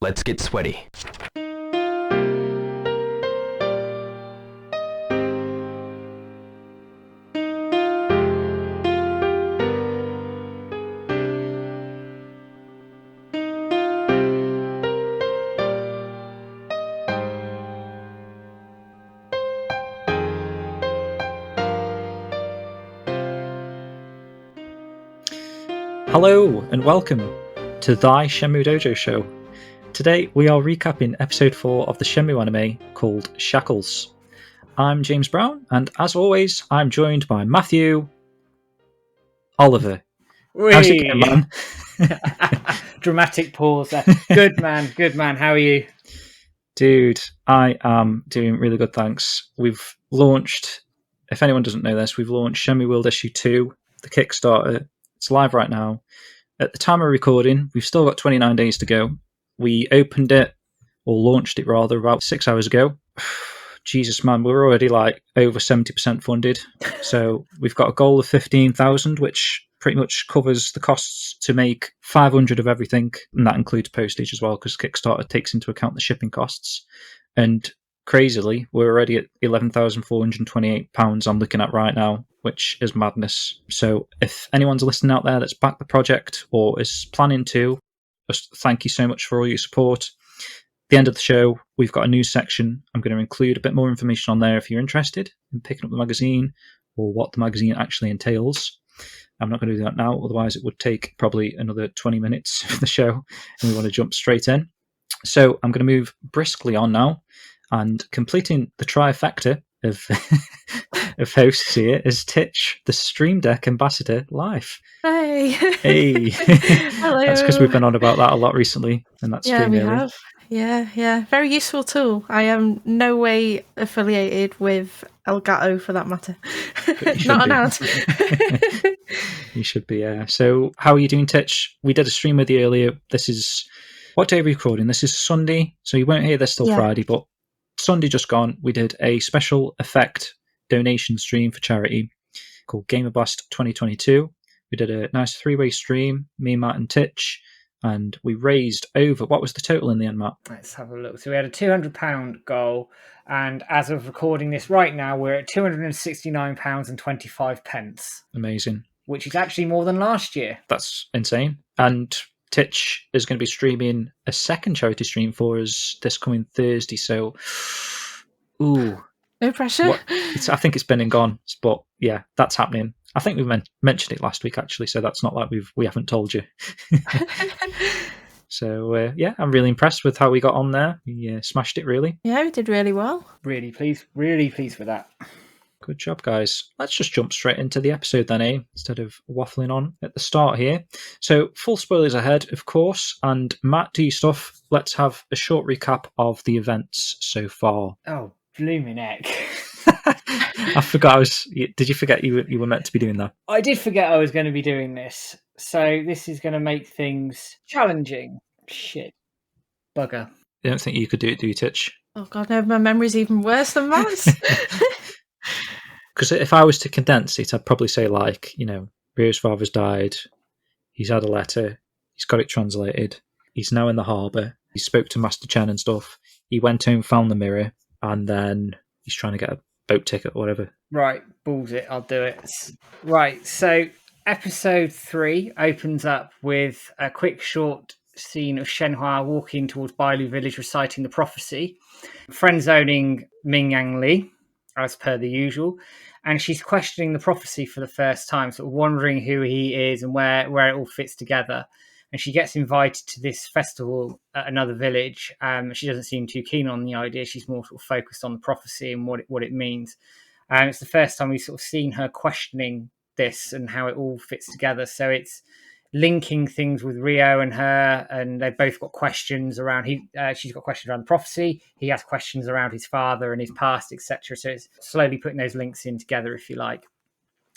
Let's get sweaty. Hello and welcome to Thy Shenmue Dojo show. Today we are recapping episode 4 of the Shenmue anime called Shackles. I'm James Brown, and as always I'm joined by Matthew Oliver. How's it going, man? Dramatic pause there. Good man, how are you? Dude, I am doing really good, thanks. We've launched, if anyone doesn't know this, we've launched Shenmue World Issue 2, the Kickstarter. It's live right now. At the time of recording, we've still got 29 days to go. We opened it, or launched it rather, about 6 hours ago. Jesus, man, we're already like over 70% funded. So we've got a goal of 15,000, which pretty much covers the costs to make 500 of everything. And that includes postage as well, because Kickstarter takes into account the shipping costs. And crazily, we're already at £11,428 I'm looking at right now, which is madness. So if anyone's listening out there that's backed the project or is planning to, just thank you so much for all your support. At the end of the show, we've got a news section. I'm going to include a bit more information on there if you're interested in picking up the magazine or what the magazine actually entails. I'm not going to do that now, otherwise it would take probably another 20 minutes of the show, and we want to jump straight in. So I'm going to move briskly on now, and completing the trifecta of of hosts here is Titch, the Stream Deck ambassador, live. Hey. Hey. Hello. That's because we've been on about that a lot recently, and that's Yeah, Stream we area. have. Yeah. Very useful tool. I am no way affiliated with Elgato for that matter. Not an ad. You should be, yeah. So how are you doing, Titch? We did a stream with you earlier. This is, what day are we recording? This is Sunday, so you won't hear this till Friday, but Sunday just gone, we did a special effect donation stream for charity called Gamer Blast 2022. We did a nice 3-way stream, me, Matt and Titch, and we raised over, what was the total in the end, Matt? Let's have a look. So we had a £200 goal, and as of recording this right now, we're at £269.25. Amazing. Which is actually more than last year. That's insane. And Titch is going to be streaming a second charity stream for us this coming Thursday, so ooh. No pressure. I think it's been and gone, but yeah, that's happening. I think we mentioned it last week, actually, so that's not like we haven't told you. So, yeah, I'm really impressed with how we got on there. We smashed it, really. Yeah, we did really well. Really pleased with that. Good job, guys. Let's just jump straight into the episode then, instead of waffling on at the start here. So, full spoilers ahead, of course, and Matt, do your stuff. Let's have a short recap of the events so far. Oh, blooming heck. I forgot did you forget you were meant to be doing that? I did forget I was going to be doing this. So this is going to make things challenging. Shit. Bugger. I don't think you could do it, do you, Titch? Oh god, no, my memory's even worse than Matt's. Because if I was to condense it, I'd probably say, like, Rio's father's died, he's had a letter, he's got it translated, he's now in the harbour, he spoke to Master Chen and stuff, he went home, found the mirror, and then he's trying to get a boat ticket or whatever. Right, balls it, I'll do it. Right, so episode 3 opens up with a quick short scene of Shenhua walking towards Bailu village reciting the prophecy, friend-zoning Ming-Yang Li, as per the usual, and she's questioning the prophecy for the first time, sort of wondering who he is and where it all fits together. And she gets invited to this festival at another village. She doesn't seem too keen on the idea. She's more sort of focused on the prophecy and what it means. And it's the first time we've sort of seen her questioning this and how it all fits together. So it's linking things with Rio and her, and they've both got questions around. She's got questions around the prophecy. He has questions around his father and his past, etc. So it's slowly putting those links in together, if you like.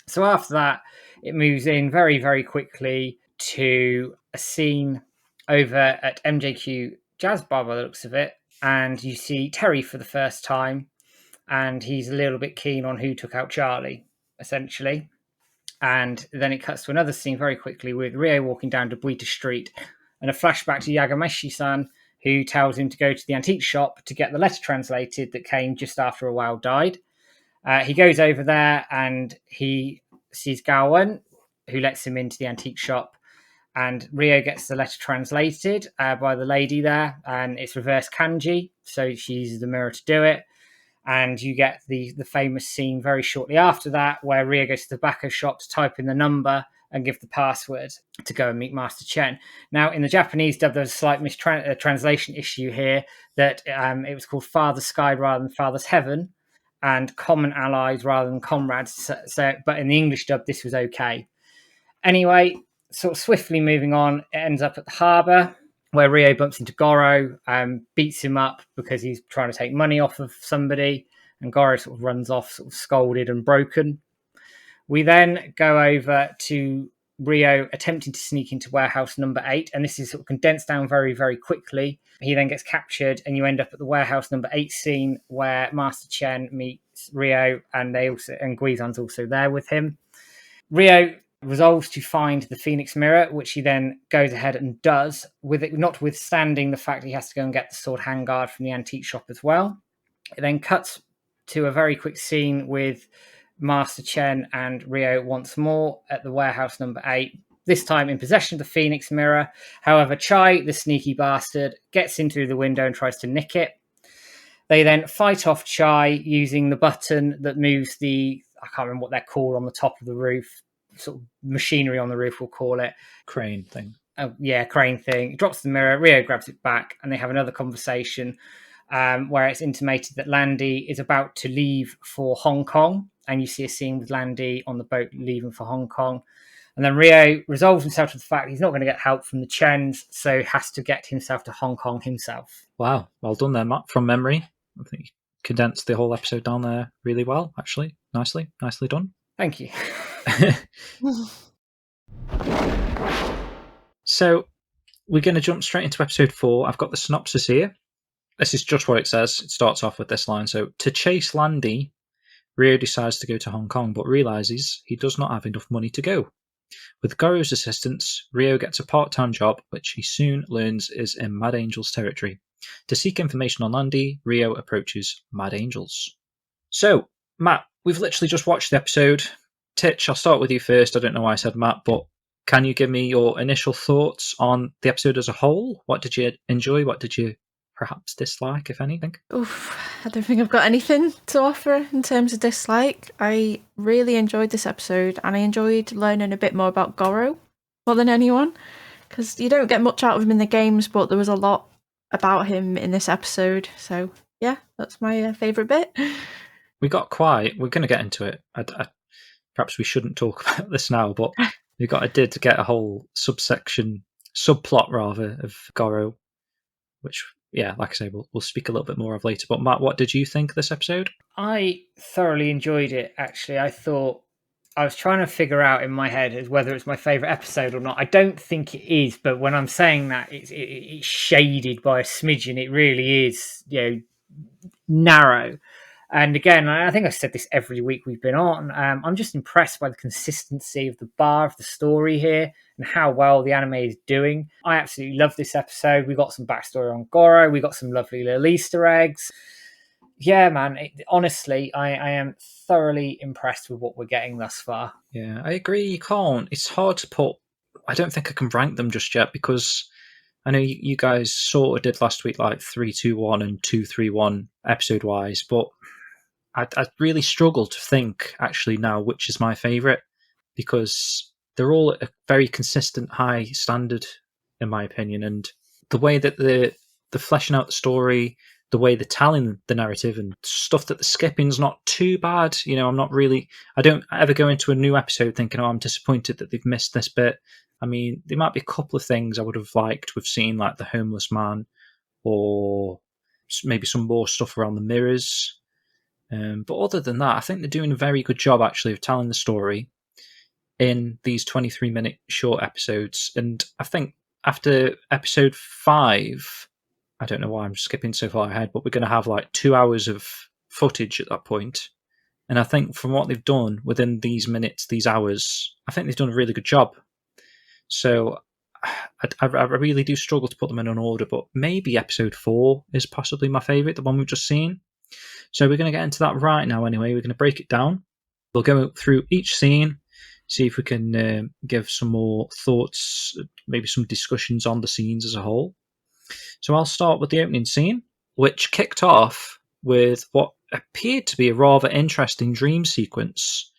So after that, it moves in very, very quickly to a scene over at MJQ Jazz Bar by the looks of it, and you see Terry for the first time, and he's a little bit keen on who took out Charlie, essentially. And then it cuts to another scene very quickly with Rio walking down Dobuita Street, and a flashback to Yagameshi-san, who tells him to go to the antique shop to get the letter translated that came just after a whale died. He goes over there and he sees Gawain, who lets him into the antique shop. And Rio gets the letter translated by the lady there, and it's reverse kanji, so she uses the mirror to do it. And you get the famous scene very shortly after that, where Rio goes to the tobacco shop to type in the number and give the password to go and meet Master Chen. Now, in the Japanese dub, there's a slight translation issue here, that it was called Father's Sky rather than Father's Heaven, and Common Allies rather than Comrades. But in the English dub, this was okay. Anyway, sort of swiftly moving on, it ends up at the harbour, where Rio bumps into Goro, beats him up because he's trying to take money off of somebody, and Goro sort of runs off, sort of scolded and broken. We then go over to Rio attempting to sneak into warehouse number 8, and this is sort of condensed down very, very quickly. He then gets captured, and you end up at the warehouse number 8 scene, where Master Chen meets Rio, and Guizan's also there with him. Rio resolves to find the Phoenix Mirror, which he then goes ahead and does, with it notwithstanding the fact he has to go and get the sword handguard from the antique shop as well. It then cuts to a very quick scene with Master Chen and Rio once more at the warehouse number 8, this time in possession of the Phoenix Mirror. However, Chai, the sneaky bastard, gets in through the window and tries to nick it. They then fight off Chai using the button that moves I can't remember what they're called on the top of the roof, sort of machinery on the roof, we'll call it. Crane thing. Oh, yeah, crane thing. It drops the mirror, Rio grabs it back, and they have another conversation where it's intimated that Landy is about to leave for Hong Kong, and you see a scene with Landy on the boat leaving for Hong Kong. And then Rio resolves himself to the fact he's not going to get help from the Chens, so has to get himself to Hong Kong himself. Wow, well done there, Matt, from memory. I think you condensed the whole episode down there really well, actually. Nicely done. Thank you. So we're going to jump straight into episode 4. I've got the synopsis here. This is just what it says. It starts off with this line. So, to chase Landy, Rio decides to go to Hong Kong, but realizes he does not have enough money to go. With Goro's assistance, Rio gets a part-time job, which he soon learns is in Mad Angel's territory. To seek information on Landy, Rio approaches Mad Angels. So, Matt, we've literally just watched the episode. Titch, I'll start with you first. I don't know why I said Matt, but can you give me your initial thoughts on the episode as a whole? What did you enjoy? What did you perhaps dislike, if anything? Oof, I don't think I've got anything to offer in terms of dislike. I really enjoyed this episode, and I enjoyed learning a bit more about Goro more than anyone, because you don't get much out of him in the games, but there was a lot about him in this episode. So yeah, that's my favourite bit. We're going to get into it. Perhaps we shouldn't talk about this now, but I did get a whole subplot rather, of Goro, which, yeah, like I say, we'll speak a little bit more of later. But Matt, what did you think of this episode? I thoroughly enjoyed it, actually. I was trying to figure out in my head as whether it's my favourite episode or not. I don't think it is, but when I'm saying that, it's shaded by a smidgen. It really is, narrow. And again, I think I've said this every week we've been on. I'm just impressed by the consistency of the bar of the story here and how well the anime is doing. I absolutely love this episode. We got some backstory on Goro. We got some lovely little Easter eggs. Yeah, man. Honestly, I am thoroughly impressed with what we're getting thus far. Yeah, I agree. You can't. It's hard to put. I don't think I can rank them just yet, because I know you guys sort of did last week, like 3-2-1 and 2-3-1 episode wise, but I really struggle to think actually now which is my favourite, because they're all at a very consistent high standard, in my opinion. And the way that they're fleshing out the story, the way they're telling the narrative, and stuff that the skipping's not too bad. I don't ever go into a new episode thinking, I'm disappointed that they've missed this bit. I mean, there might be a couple of things I would have liked to have seen, like the homeless man, or maybe some more stuff around the mirrors. But other than that, I think they're doing a very good job, actually, of telling the story in these 23-minute short episodes. And I think after episode 5, I don't know why I'm skipping so far ahead, but we're going to have like 2 hours of footage at that point. And I think from what they've done within these minutes, these hours, I think they've done a really good job. So I really do struggle to put them in an order, but maybe episode 4 is possibly my favourite, the one we've just seen. So we're going to get into that right now anyway. We're going to break it down. We'll go through each scene, see if we can give some more thoughts, maybe some discussions on the scenes as a whole. So I'll start with the opening scene, which kicked off with what appeared to be a rather interesting dream sequence,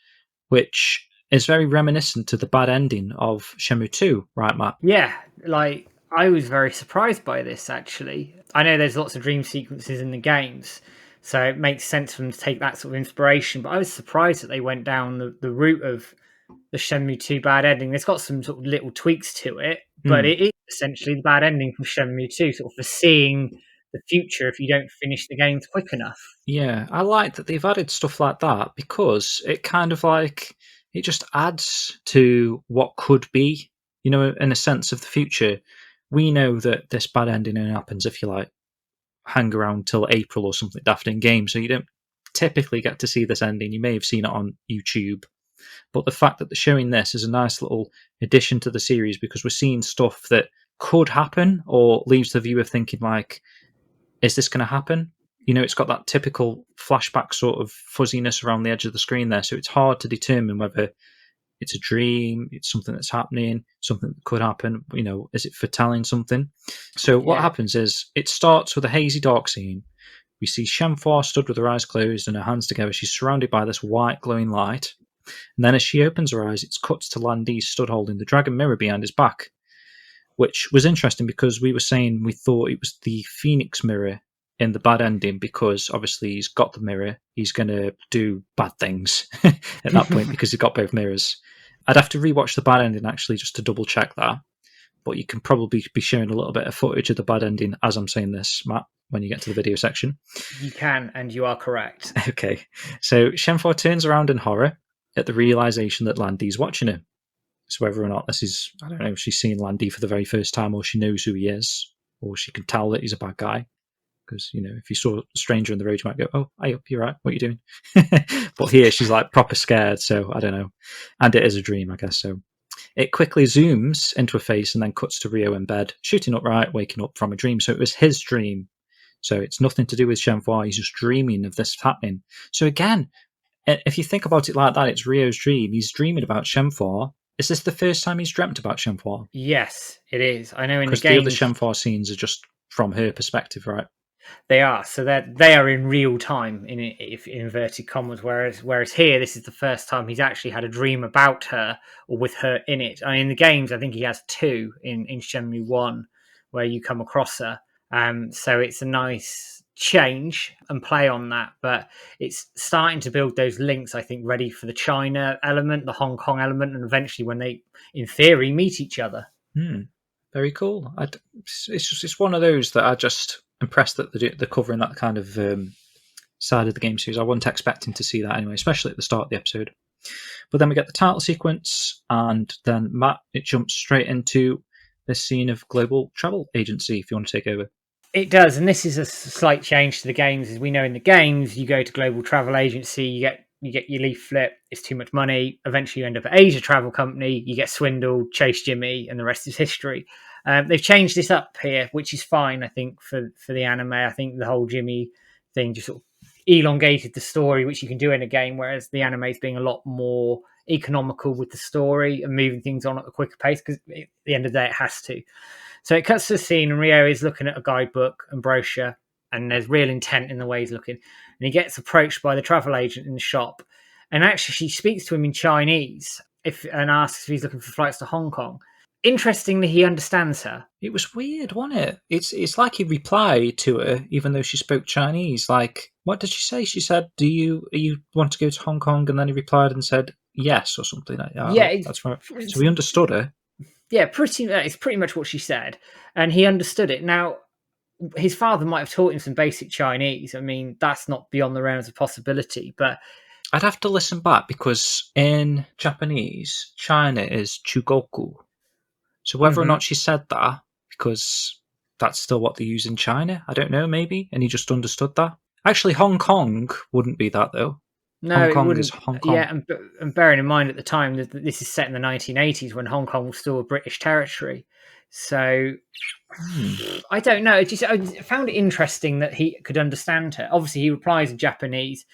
which is very reminiscent to the bad ending of Shenmue 2, right, Matt? Yeah, like I was very surprised by this actually. I know there's lots of dream sequences in the games, so it makes sense for them to take that sort of inspiration, but I was surprised that they went down the route of the Shenmue 2 bad ending. It's got some sort of little tweaks to it, but it is essentially the bad ending from Shenmue 2, sort of foreseeing the future if you don't finish the games quick enough. Yeah, I like that they've added stuff like that because it kind of like, it just adds to what could be, you know, in a sense of the future. We know that this bad ending only happens if you like hang around till April or something daft in game, so you don't typically get to see this ending. You may have seen it on YouTube, but the fact that they're showing this is a nice little addition to the series because we're seeing stuff that could happen or leaves the viewer thinking like, is this going to happen? You know, it's got that typical flashback sort of fuzziness around the edge of the screen there, so it's hard to determine whether it's a dream, it's something that's happening, something that could happen. You know, is it foretelling something? So what happens is it starts with a hazy dark scene. We see Shenhua stood with her eyes closed and her hands together. She's surrounded by this white glowing light. And then as she opens her eyes, it cuts to Landy stood holding the dragon mirror behind his back, which was interesting because we were saying we thought it was the Phoenix mirror in the bad ending because obviously he's got the mirror. He's going to do bad things at that point because he's got both mirrors. I'd have to rewatch the bad ending actually just to double check that. But you can probably be showing a little bit of footage of the bad ending as I'm saying this, Matt, when you get to the video section. You can, and you are correct. Okay. So Shenhua turns around in horror at the realization that Landy's watching her. So whether or not this is, I don't know, if she's seeing Landy for the very first time or she knows who he is, or she can tell that he's a bad guy. Because, you know, if you saw a stranger in the road, you might go, oh, hey, up, you're right, what are you doing? But here she's like proper scared, so I don't know. And it is a dream, I guess, so. It quickly zooms into a face and then cuts to Ryo in bed, shooting upright, waking up from a dream. So it was his dream. So it's nothing to do with Shenhua, he's just dreaming of this happening. So again, if you think about it like that, it's Ryo's dream. He's dreaming about Shenhua. Is this the first time he's dreamt about Shenhua? Yes, it is. I know in the Because games... the other Shenhua scenes are just from her perspective, right? They are. So they are in real time, in inverted commas, whereas here, this is the first time he's actually had a dream about her or with her in it. I mean, in the games, I think he has 2 in Shenmue 1 where you come across her. So it's a nice change and play on that, but it's starting to build those links, I think, ready for the China element, the Hong Kong element, and eventually when they, in theory, meet each other. Very cool. It's one of those that I just impressed that they're covering that kind of side of the game series. I wasn't expecting to see that anyway, especially at the start of the episode. But then we get the title sequence, and then Matt, it jumps straight into this scene of Global Travel Agency, if you want to take over. It does, and this is a slight change to the games. As we know in the games, you go to Global Travel Agency, you get your leaflet, it's too much money, eventually you end up at Asia Travel Company, you get swindled, chase Jimmy, and the rest is history. They've changed this up here, which is fine, I think, for the anime. I think the whole Jimmy thing just sort of elongated the story, which you can do in a game, whereas the anime is being a lot more economical with the story and moving things on at a quicker pace, because at the end of the day, it has to. So it cuts to the scene, and Ryo is looking at a guidebook and brochure, and there's real intent in the way he's looking. And he gets approached by the travel agent in the shop, and actually she speaks to him in Chinese and asks if he's looking for flights to Hong Kong. Interestingly, he understands her. It was weird, wasn't it? It's like he replied to her, even though she spoke Chinese. Like, what did she say? She said, "Do you want to go to Hong Kong?" And then he replied and said, "Yes," or something like that. Yeah, that's right. So he understood her. Yeah, it's pretty much what she said, and he understood it. Now, his father might have taught him some basic Chinese. I mean, that's not beyond the realms of possibility, but I'd have to listen back because in Japanese, China is Chugoku. So whether or not she said that, because that's still what they use in China, I don't know, maybe, and he just understood that. Actually, Hong Kong wouldn't be that, though. No, Hong Kong is Hong Kong. Yeah, and bearing in mind at the time that this is set in the 1980s when Hong Kong was still a British territory. So I don't know. I found it interesting that he could understand her. Obviously, he replies in Japanese,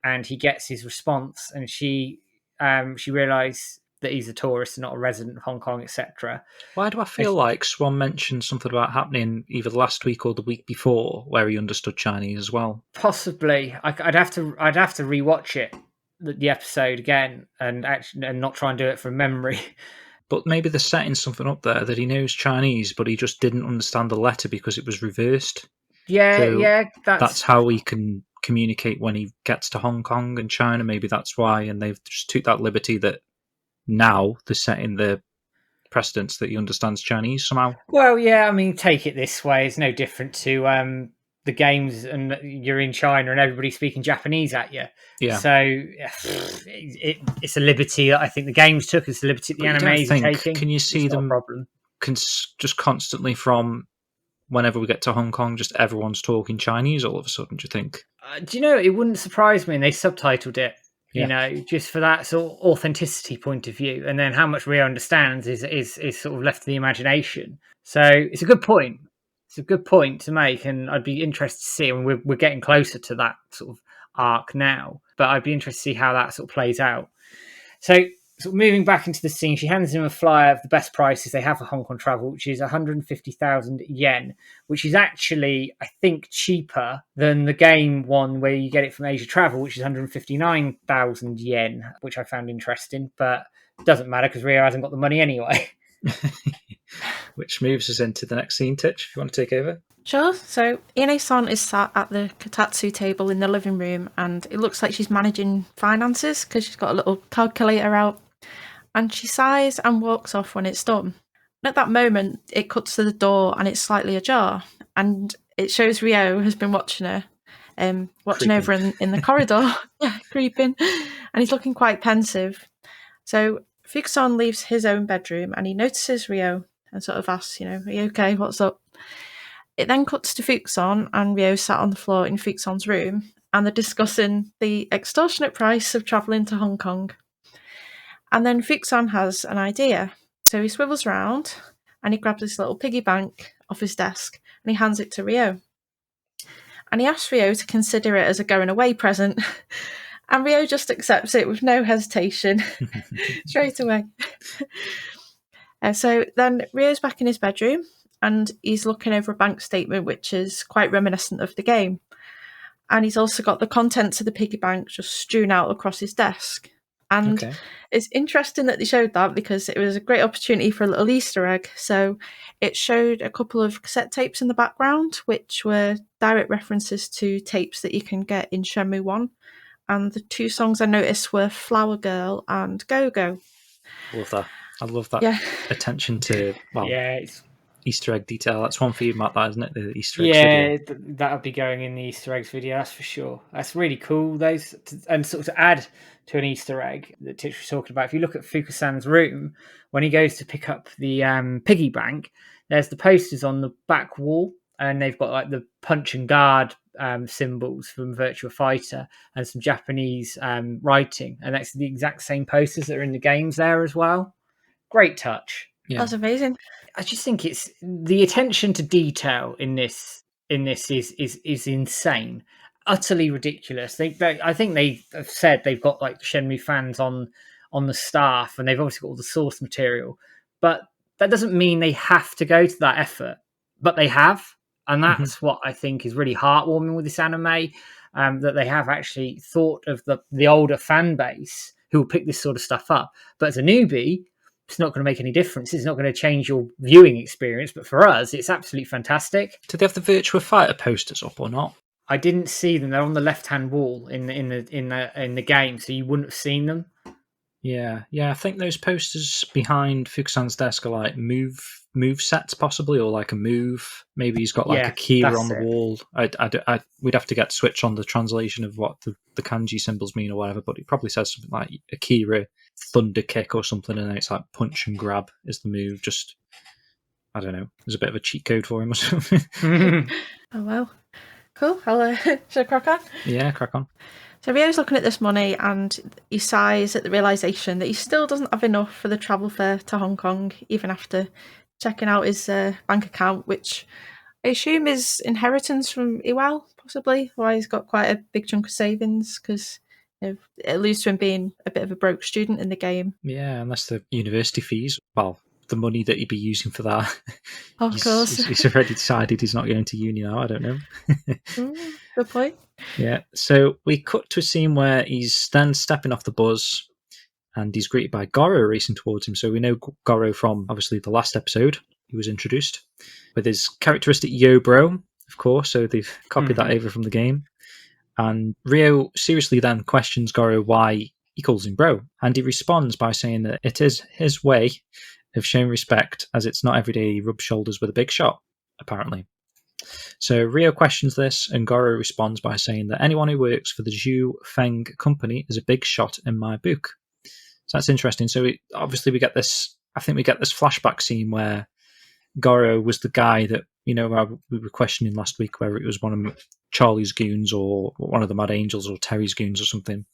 and he gets his response, and she realised that he's a tourist and not a resident of Hong Kong, etc. Why do I feel like Swan mentioned something about happening either last week or the week before where he understood Chinese as well? Possibly. I'd have to rewatch it, the episode again, and not try and do it from memory. But maybe they're setting something up there that he knows Chinese, but he just didn't understand the letter because it was reversed. Yeah, that's how he can communicate when he gets to Hong Kong and China. Maybe that's why, and they've just took that liberty that now they're setting the precedence that he understands Chinese somehow. Well, yeah, I mean, take it this way. It's no different to the games, and you're in China and everybody's speaking Japanese at you. Yeah. So it's a liberty that I think the games took. It's a liberty that the animes are taking. Can you see them just constantly from whenever we get to Hong Kong, just everyone's talking Chinese all of a sudden, do you think? Do you know, it wouldn't surprise me, and they subtitled it, you know, just for that sort of authenticity point of view. And then how much Rio understands is sort of left to the imagination. So it's a good point. It's a good point to make, and I'd be interested to see, and we're getting closer to that sort of arc now, but I'd be interested to see how that sort of plays out. So moving back into the scene, she hands him a flyer of the best prices they have for Hong Kong travel, which is 150,000 yen, which is actually, I think, cheaper than the game one where you get it from Asia Travel, which is 159,000 yen, which I found interesting, but it doesn't matter because Rio hasn't got the money anyway. Which moves us into the next scene, Titch, if you want to take over. Sure. So Ine-san is sat at the kotatsu table in the living room, and it looks like she's managing finances because she's got a little calculator out. And she sighs and walks off when it's done. And at that moment, it cuts to the door and it's slightly ajar. And it shows Rio has been watching her, watching over in the corridor, creeping. And he's looking quite pensive. So Fukusan leaves his own bedroom and he notices Rio and sort of asks, are you okay? What's up? It then cuts to Fukusan and Rio sat on the floor in Fukusan's room, and they're discussing the extortionate price of travelling to Hong Kong. And then Fukusan has an idea. So he swivels around and he grabs this little piggy bank off his desk and he hands it to Rio. And he asks Rio to consider it as a going away present. And Rio just accepts it with no hesitation, straight away. So then Rio's back in his bedroom and he's looking over a bank statement, which is quite reminiscent of the game. And he's also got the contents of the piggy bank just strewn out across his desk. And it's interesting that they showed that because it was a great opportunity for a little Easter egg. So it showed a couple of cassette tapes in the background, which were direct references to tapes that you can get in Shenmue 1. And the two songs I noticed were Flower Girl and Go Go. Love that. I love that attention to, it's Easter egg detail. That's one for you, Matt, that, isn't it? The Easter eggs video. That'll be going in the Easter eggs video, that's for sure. That's really cool. Those, and sort of to add to an Easter egg that Titch was talking about, if you look at Fukusan's room, when he goes to pick up the piggy bank, there's the posters on the back wall, and they've got like the punch and guard symbols from Virtua Fighter and some Japanese writing, and that's the exact same posters that are in the games there as well. Great touch. Yeah. That's amazing. I just think it's the attention to detail in this is insane, utterly ridiculous. I think they have said they've got like Shenmue fans on the staff, and they've obviously got all the source material, but that doesn't mean they have to go to that effort. But they have, and that's what I think is really heartwarming with this anime, that they have actually thought of the older fan base who will pick this sort of stuff up. But as a newbie, it's not going to make any difference. It's not going to change your viewing experience. But for us, it's absolutely fantastic. Do they have the Virtua Fighter posters up or not? I didn't see them. They're on the left-hand wall in the game, so you wouldn't have seen them. Yeah. I think those posters behind Fukusan's desk are like move sets, possibly, or like a move. Maybe he's got like a Kira on the wall. We'd have to get switch on the translation of what the kanji symbols mean or whatever, but it probably says something like Akira thunder kick or something, and then it's like punch and grab is the move. Just, I don't know, there's a bit of a cheat code for him or something. Oh well, cool. Should I crack on? Yeah, crack on. So Rio's looking at this money and he sighs at the realisation that he still doesn't have enough for the travel fare to Hong Kong, even after checking out his bank account, which I assume is inheritance from Iwao, possibly, why he's got quite a big chunk of savings, because it alludes to him being a bit of a broke student in the game. Yeah, unless the university fees, well, the money that he'd be using for that. Of course. He's already decided he's not going to uni now, I don't know. Good point. Yeah, so we cut to a scene where he's then stepping off the bus and he's greeted by Goro racing towards him. So we know Goro from, obviously, the last episode. He was introduced with his characteristic yo bro, of course, so they've copied that over from the game. And Ryo seriously then questions Goro why he calls him bro, and he responds by saying that it is his way of showing respect, as it's not every day he rubs shoulders with a big shot, apparently. So Ryo questions this, and Goro responds by saying that anyone who works for the Zhu Feng company is a big shot in my book. So that's interesting. So obviously we get this, I think we get this flashback scene where Goro was the guy that, we were questioning last week whether it was one of Charlie's goons or one of the Mad Angels or Terry's goons or something,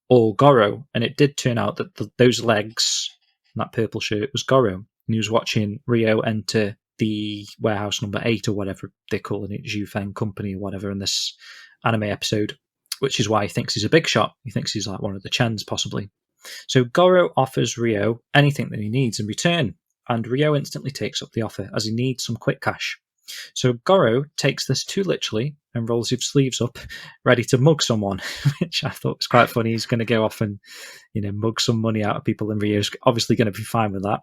or Goro. And it did turn out that those legs and that purple shirt was Goro. And he was watching Ryo enter the warehouse number 8 or whatever they're calling it, Zhu Feng Company or whatever, in this anime episode, which is why he thinks he's a big shot. He thinks he's like one of the Chens, possibly. So Goro offers Ryo anything that he needs in return, and Ryo instantly takes up the offer as he needs some quick cash. So Goro takes this too literally and rolls his sleeves up, ready to mug someone, which I thought was quite funny. He's going to go off and, mug some money out of people, and Ryo's obviously going to be fine with that.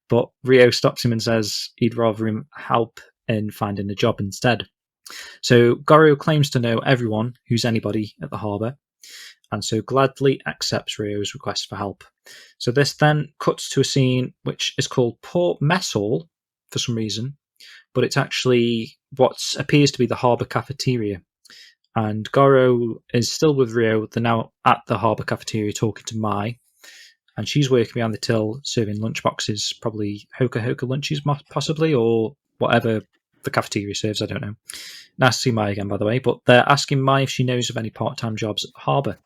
But Ryo stops him and says he'd rather him help in finding a job instead. So Goro claims to know everyone who's anybody at the harbour, and so gladly accepts Ryo's request for help. So this then cuts to a scene which is called Port Mess Hall for some reason, but it's actually what appears to be the harbour cafeteria. And Goro is still with Ryo. They're now at the harbour cafeteria talking to Mai, and she's working behind the till serving lunchboxes, probably Hoka Hoka lunches possibly, or whatever the cafeteria serves, I don't know. Nice to see Mai again, by the way, but they're asking Mai if she knows of any part-time jobs at the harbour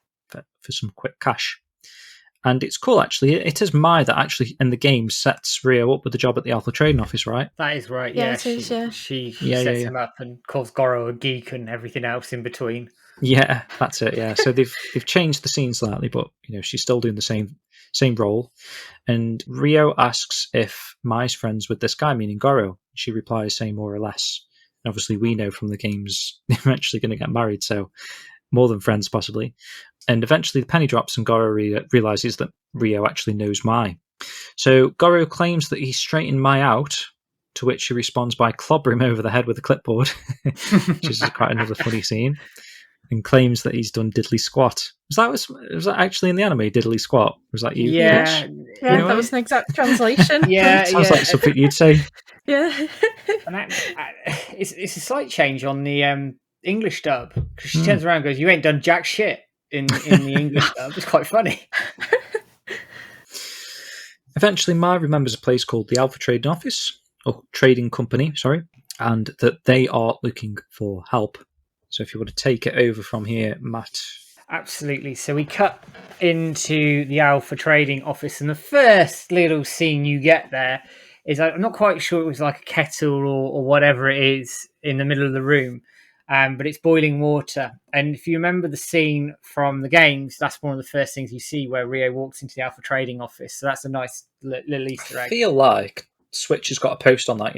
for some quick cash. And it's cool, actually. It is Mai that actually, in the game, sets Ryo up with the job at the Alpha Trading Office, right? That is right, Yeah, yeah. it is, yeah. She sets him up and calls Goro a geek and everything else in between. Yeah, that's it, yeah. So they've changed the scene slightly, but she's still doing the same role. And Ryo asks if Mai's friends with this guy, meaning Goro. She replies saying more or less. And obviously, we know from the games they're eventually going to get married, so more than friends, possibly. And eventually the penny drops and Goro realizes that Ryo actually knows Mai. So Goro claims that he's straightened Mai out, to which she responds by clobbering him over the head with a clipboard, which is quite another funny scene, and claims that he's done diddly squat. Was that actually in the anime, diddly squat? Was that you? Yeah, yeah, that was an exact translation. Yeah, sounds like something you'd say. Yeah. And it's a slight change on the English dub, because she turns around and goes, "You ain't done jack shit." In the English dub. It's quite funny. Eventually, Mai remembers a place called the Alpha Trading Office, or Trading Company, sorry, and that they are looking for help. So if you want to take it over from here, Matt. Absolutely. So we cut into the Alpha Trading Office, and the first little scene you get there is, I'm not quite sure it was like a kettle or whatever it is in the middle of the room. But it's boiling water. And if you remember the scene from the games, that's one of the first things you see where Ryo walks into the Alpha Trading Office. So that's a nice little Easter egg. I feel like Switch has got a post on that,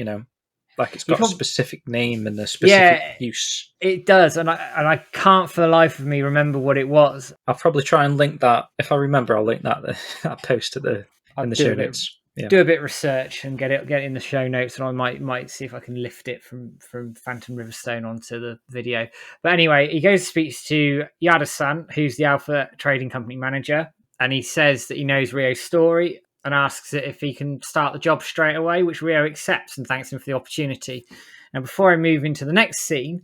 like it's got a specific name and a specific use. It does, and I can't for the life of me remember what it was. I'll probably try and link that. If I remember, I'll link that post in the show notes. Do a bit of research and get it in the show notes, and I might see if I can lift it from Phantom Riverstone onto the video. But anyway, he goes and speaks to Yada-san, who's the Alpha Trading Company manager, and he says that he knows Ryo's story and asks if he can start the job straight away, which Ryo accepts and thanks him for the opportunity. And before I move into the next scene,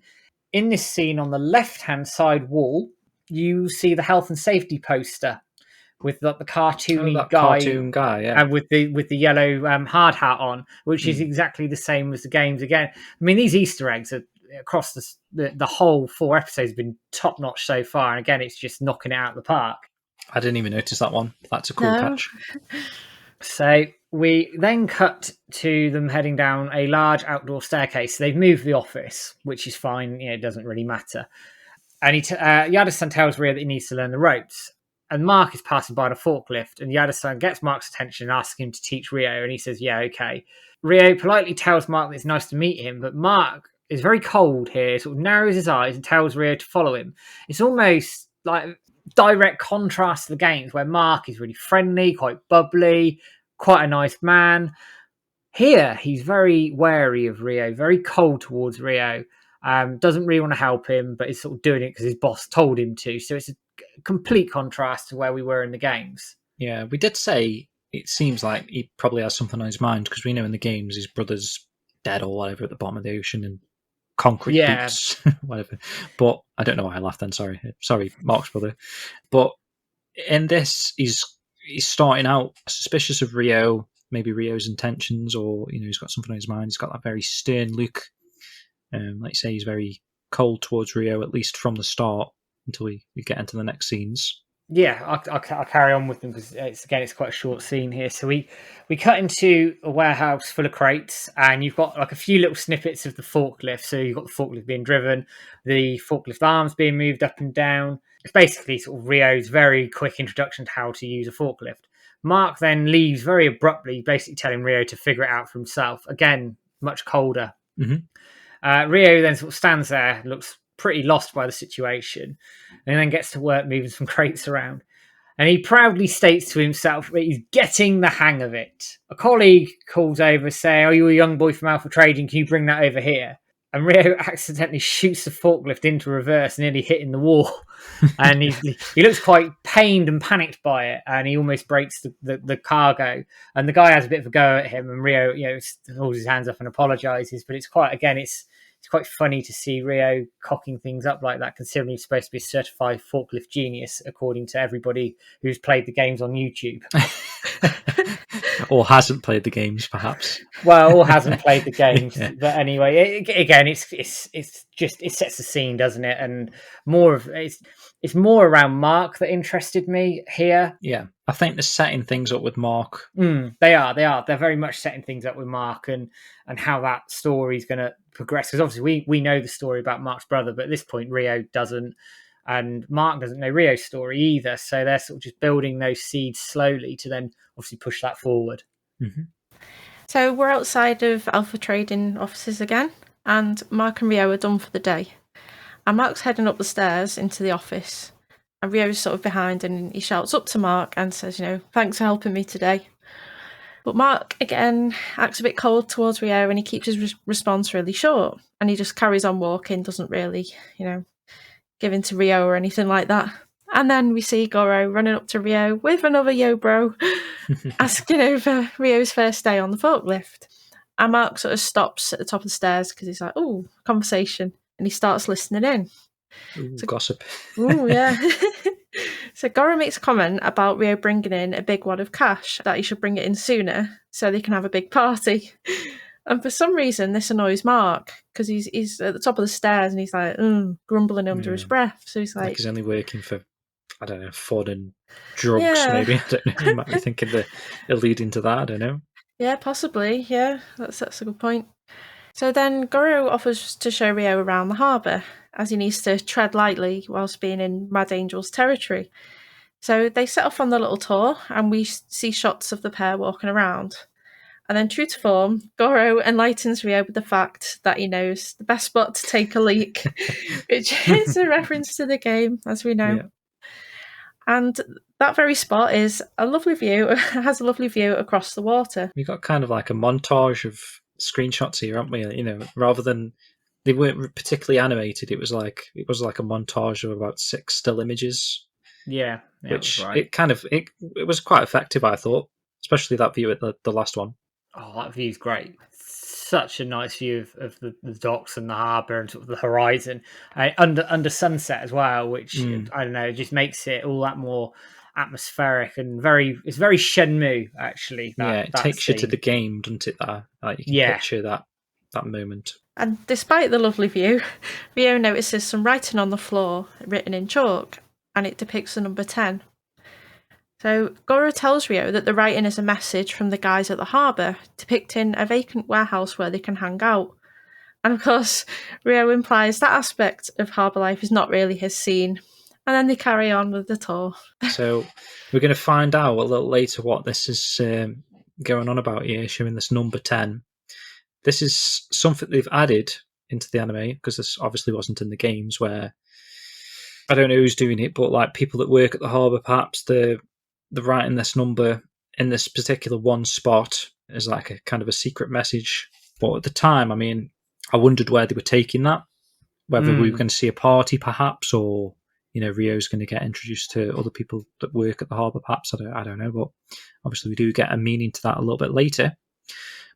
in this scene on the left-hand side wall, you see the health and safety poster with the cartoony cartoon guy, yeah, and with the yellow hard hat on, which is exactly the same as the games again. I mean, these Easter eggs are across the whole 4 episodes have been top notch so far, and again, it's just knocking it out of the park. I didn't even notice that one. That's a cool catch. So we then cut to them heading down a large outdoor staircase. They've moved the office, which is fine. It doesn't really matter. And Yada-san tells Rio that he needs to learn the ropes. And Mark is passing by the forklift, and Yada-san gets Mark's attention and asks him to teach Rio, and he says, yeah, okay. Rio politely tells Mark that it's nice to meet him, but Mark is very cold here, sort of narrows his eyes and tells Rio to follow him. It's almost like direct contrast to the games where Mark is really friendly, quite bubbly, quite a nice man. Here, he's very wary of Rio, very cold towards Rio. Doesn't really want to help him, but is sort of doing it because his boss told him to. So it's a complete contrast to where we were in the games. Yeah, we did say it seems like he probably has something on his mind, because we know in the games his brother's dead or whatever at the bottom of the ocean and concrete boots, whatever. But I don't know why I laughed then. Sorry, Mark's brother. But in this, he's starting out suspicious of Rio, maybe Rio's intentions, or he's got something on his mind. He's got that very stern look. Like you say, he's very cold towards Rio, at least from the start, until we get into the next scenes. Yeah, I'll carry on with them because it's quite a short scene here. So we cut into a warehouse full of crates, and you've got like a few little snippets of the forklift. So you've got the forklift being driven, the forklift arms being moved up and down. It's basically sort of Rio's very quick introduction to how to use a forklift. Mark then leaves very abruptly, basically telling Rio to figure it out for himself. Again, much colder. Mm-hmm. Rio then sort of stands there, looks pretty lost by the situation, and then gets to work moving some crates around. And he proudly states to himself that he's getting the hang of it. A colleague calls over saying, "Oh, you're a young boy from Alpha Trading, can you bring that over here?" And Rio accidentally shoots the forklift into reverse, nearly hitting the wall. And he looks quite pained and panicked by it, and he almost breaks the cargo. And the guy has a bit of a go at him, and Rio, holds his hands up and apologizes. But it's quite funny to see Rio cocking things up like that, considering he's supposed to be a certified forklift genius, according to everybody who's played the games on YouTube. Or hasn't played the games, perhaps. Well, or hasn't played the games. Yeah. But anyway, again, it sets the scene, doesn't it? And it's more around Mark that interested me here. Yeah, I think they're setting things up with Mark. They are. They're very much setting things up with Mark and how that story is going to progress. Because obviously we know the story about Mark's brother, but at this point Rio doesn't. And Mark doesn't know Rio's story either. So they're sort of just building those seeds slowly to then obviously push that forward. Mm-hmm. So we're outside of Alpha Trading offices again, and Mark and Rio are done for the day. And Mark's heading up the stairs into the office, and Rio's sort of behind, and he shouts up to Mark and says, "Thanks for helping me today." But Mark, again, acts a bit cold towards Rio, and he keeps his response really short, and he just carries on walking, doesn't really, give in to Rio or anything like that. And then we see Goro running up to Rio with another yo bro, asking over Rio's first day on the forklift. And Mark sort of stops at the top of the stairs because he's like, "Oh, conversation," and he starts listening in. Ooh, gossip. Oh, yeah. So Goro makes a comment about Rio bringing in a big wad of cash, that he should bring it in sooner so they can have a big party. And for some reason, this annoys Mark because he's at the top of the stairs and he's like grumbling under his breath. So he's like he's only working for, I don't know, fun and drugs, maybe. I don't know. You might be thinking it'll lead into that. I don't know. Yeah, possibly. Yeah, that's a good point. So then Goro offers to show Rio around the harbour, as he needs to tread lightly whilst being in Mad Angel's territory. So they set off on the little tour, and we see shots of the pair walking around. And then, true to form, Goro enlightens Rio with the fact that he knows the best spot to take a leak, which is a reference to the game, as we know. Yeah. And that very spot has a lovely view across the water. We got kind of like a montage of screenshots here, aren't we? Rather than they weren't particularly animated, it was like a montage of about 6 still images. Yeah, which right. it was quite effective, I thought, especially that view at the last one. Oh, that view's great. Such a nice view of the docks and the harbour and sort of the horizon, under sunset as well, which I don't know, just makes it all that more atmospheric and it's very Shenmue, actually. It takes you to the game, doesn't it? Like you can picture that moment. And despite the lovely view, Rio notices some writing on the floor written in chalk, and it depicts the number 10. So Goro tells Ryo that the writing is a message from the guys at the harbour, depicting a vacant warehouse where they can hang out. And of course, Ryo implies that aspect of harbour life is not really his scene. And then they carry on with the tour. So we're going to find out a little later what this is going on about here, showing this number 10. This is something they've added into the anime, because this obviously wasn't in the games, where I don't know who's doing it, but like people that work at the harbour, perhaps they're writing this number in this particular one spot as like a kind of a secret message. But at the time, I mean, I wondered where they were taking that, whether we were going to see a party perhaps, or Ryo's going to get introduced to other people that work at the harbour perhaps. I don't know, but obviously we do get a meaning to that a little bit later.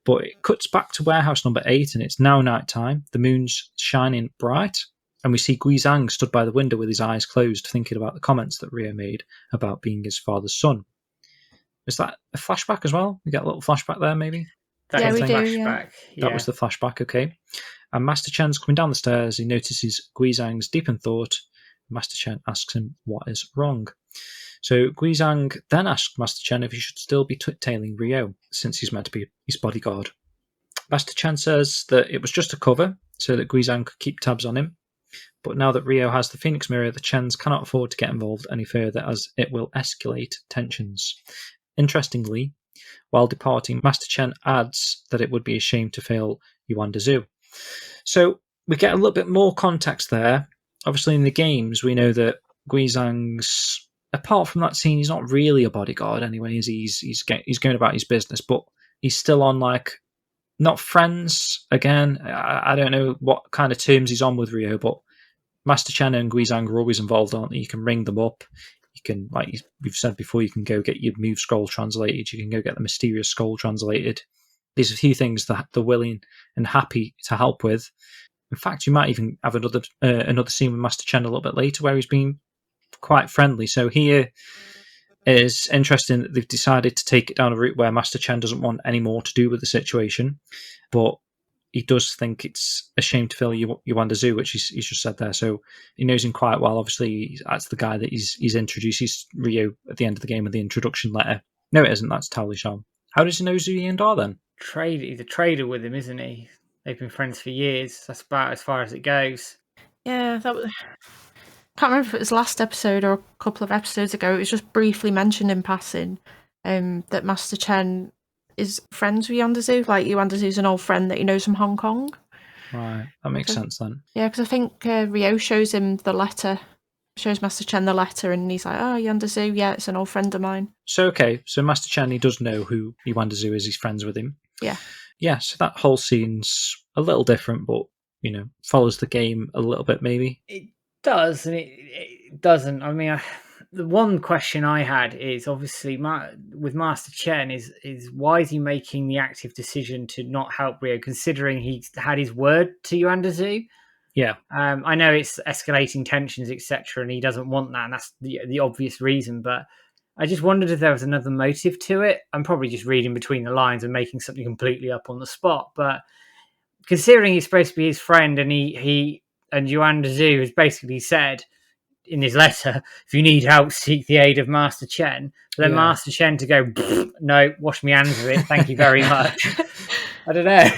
But it cuts back to warehouse number 8, and it's now night time. The moon's shining bright, and we see Guizhang stood by the window with his eyes closed, thinking about the comments that Ryo made about being his father's son. Is that a flashback as well? We get a little flashback there, maybe? Yeah, we do. Flashback. Yeah. That was the flashback, okay. And Master Chen's coming down the stairs. He notices Guizhang's deep in thought. Master Chen asks him what is wrong. So Guizhang then asks Master Chen if he should still be tailing Ryo, since he's meant to be his bodyguard. Master Chen says that it was just a cover, so that Guizhang could keep tabs on him. But now that Ryo has the Phoenix Mirror, the Chens cannot afford to get involved any further, as it will escalate tensions. Interestingly, while departing, Master Chen adds that it would be a shame to fail Yuan Zhu. So we get a little bit more context there. Obviously, in the games, we know that Guizhang's, apart from that scene, he's not really a bodyguard anyway. He's going about his business, but he's still on, like, not friends again. I don't know what kind of terms he's on with Ryo, but Master Chen and Guizhang are always involved, aren't they? You can ring them up. You can, like we've said before, you can go get your move scroll translated. You can go get the mysterious scroll translated. These are a few things that they're willing and happy to help with. In fact, you might even have another scene with Master Chen a little bit later where he's being quite friendly. So here is interesting that they've decided to take it down a route where Master Chen doesn't want any more to do with the situation, but he does think it's a shame to fail Yuan Zhu, which he's just said there. So he knows him quite well. Obviously, that's the guy that he's introduced. He's Ryo at the end of the game with the introduction letter. No, it isn't. That's Tao Li Shan. How does he know Zhu Yindar then? He's a trader with him, isn't he? They've been friends for years. That's about as far as it goes. Yeah, that was... can't remember if it was last episode or a couple of episodes ago. It was just briefly mentioned in passing that Master Chen is friends with Yuan Zhu. Like, Yuan Zhu's an old friend that he knows from Hong Kong. Right, that makes sense then. Yeah, because I think Ryo shows him the letter, shows Master Chen the letter, and he's like, oh, Yuan Zhu, yeah, it's an old friend of mine. So, okay, so Master Chen, he does know who Yuan Zhu is. He's friends with him. Yeah. Yeah, so that whole scene's a little different, but, follows the game a little bit, maybe. It does, and it doesn't. I mean, the one question I had is, obviously, with Master Chen, is why is he making the active decision to not help Ryo, considering he had his word to Yuan Zhu? Yeah. I know it's escalating tensions, etc., and he doesn't want that, and that's the obvious reason, but I just wondered if there was another motive to it. I'm probably just reading between the lines and making something completely up on the spot, but considering he's supposed to be his friend, and he and Yuan Zhu has basically said in his letter, if you need help, seek the aid of Master Chen. But then Master Chen to go, no, wash my hands of it, thank you very much. I don't know.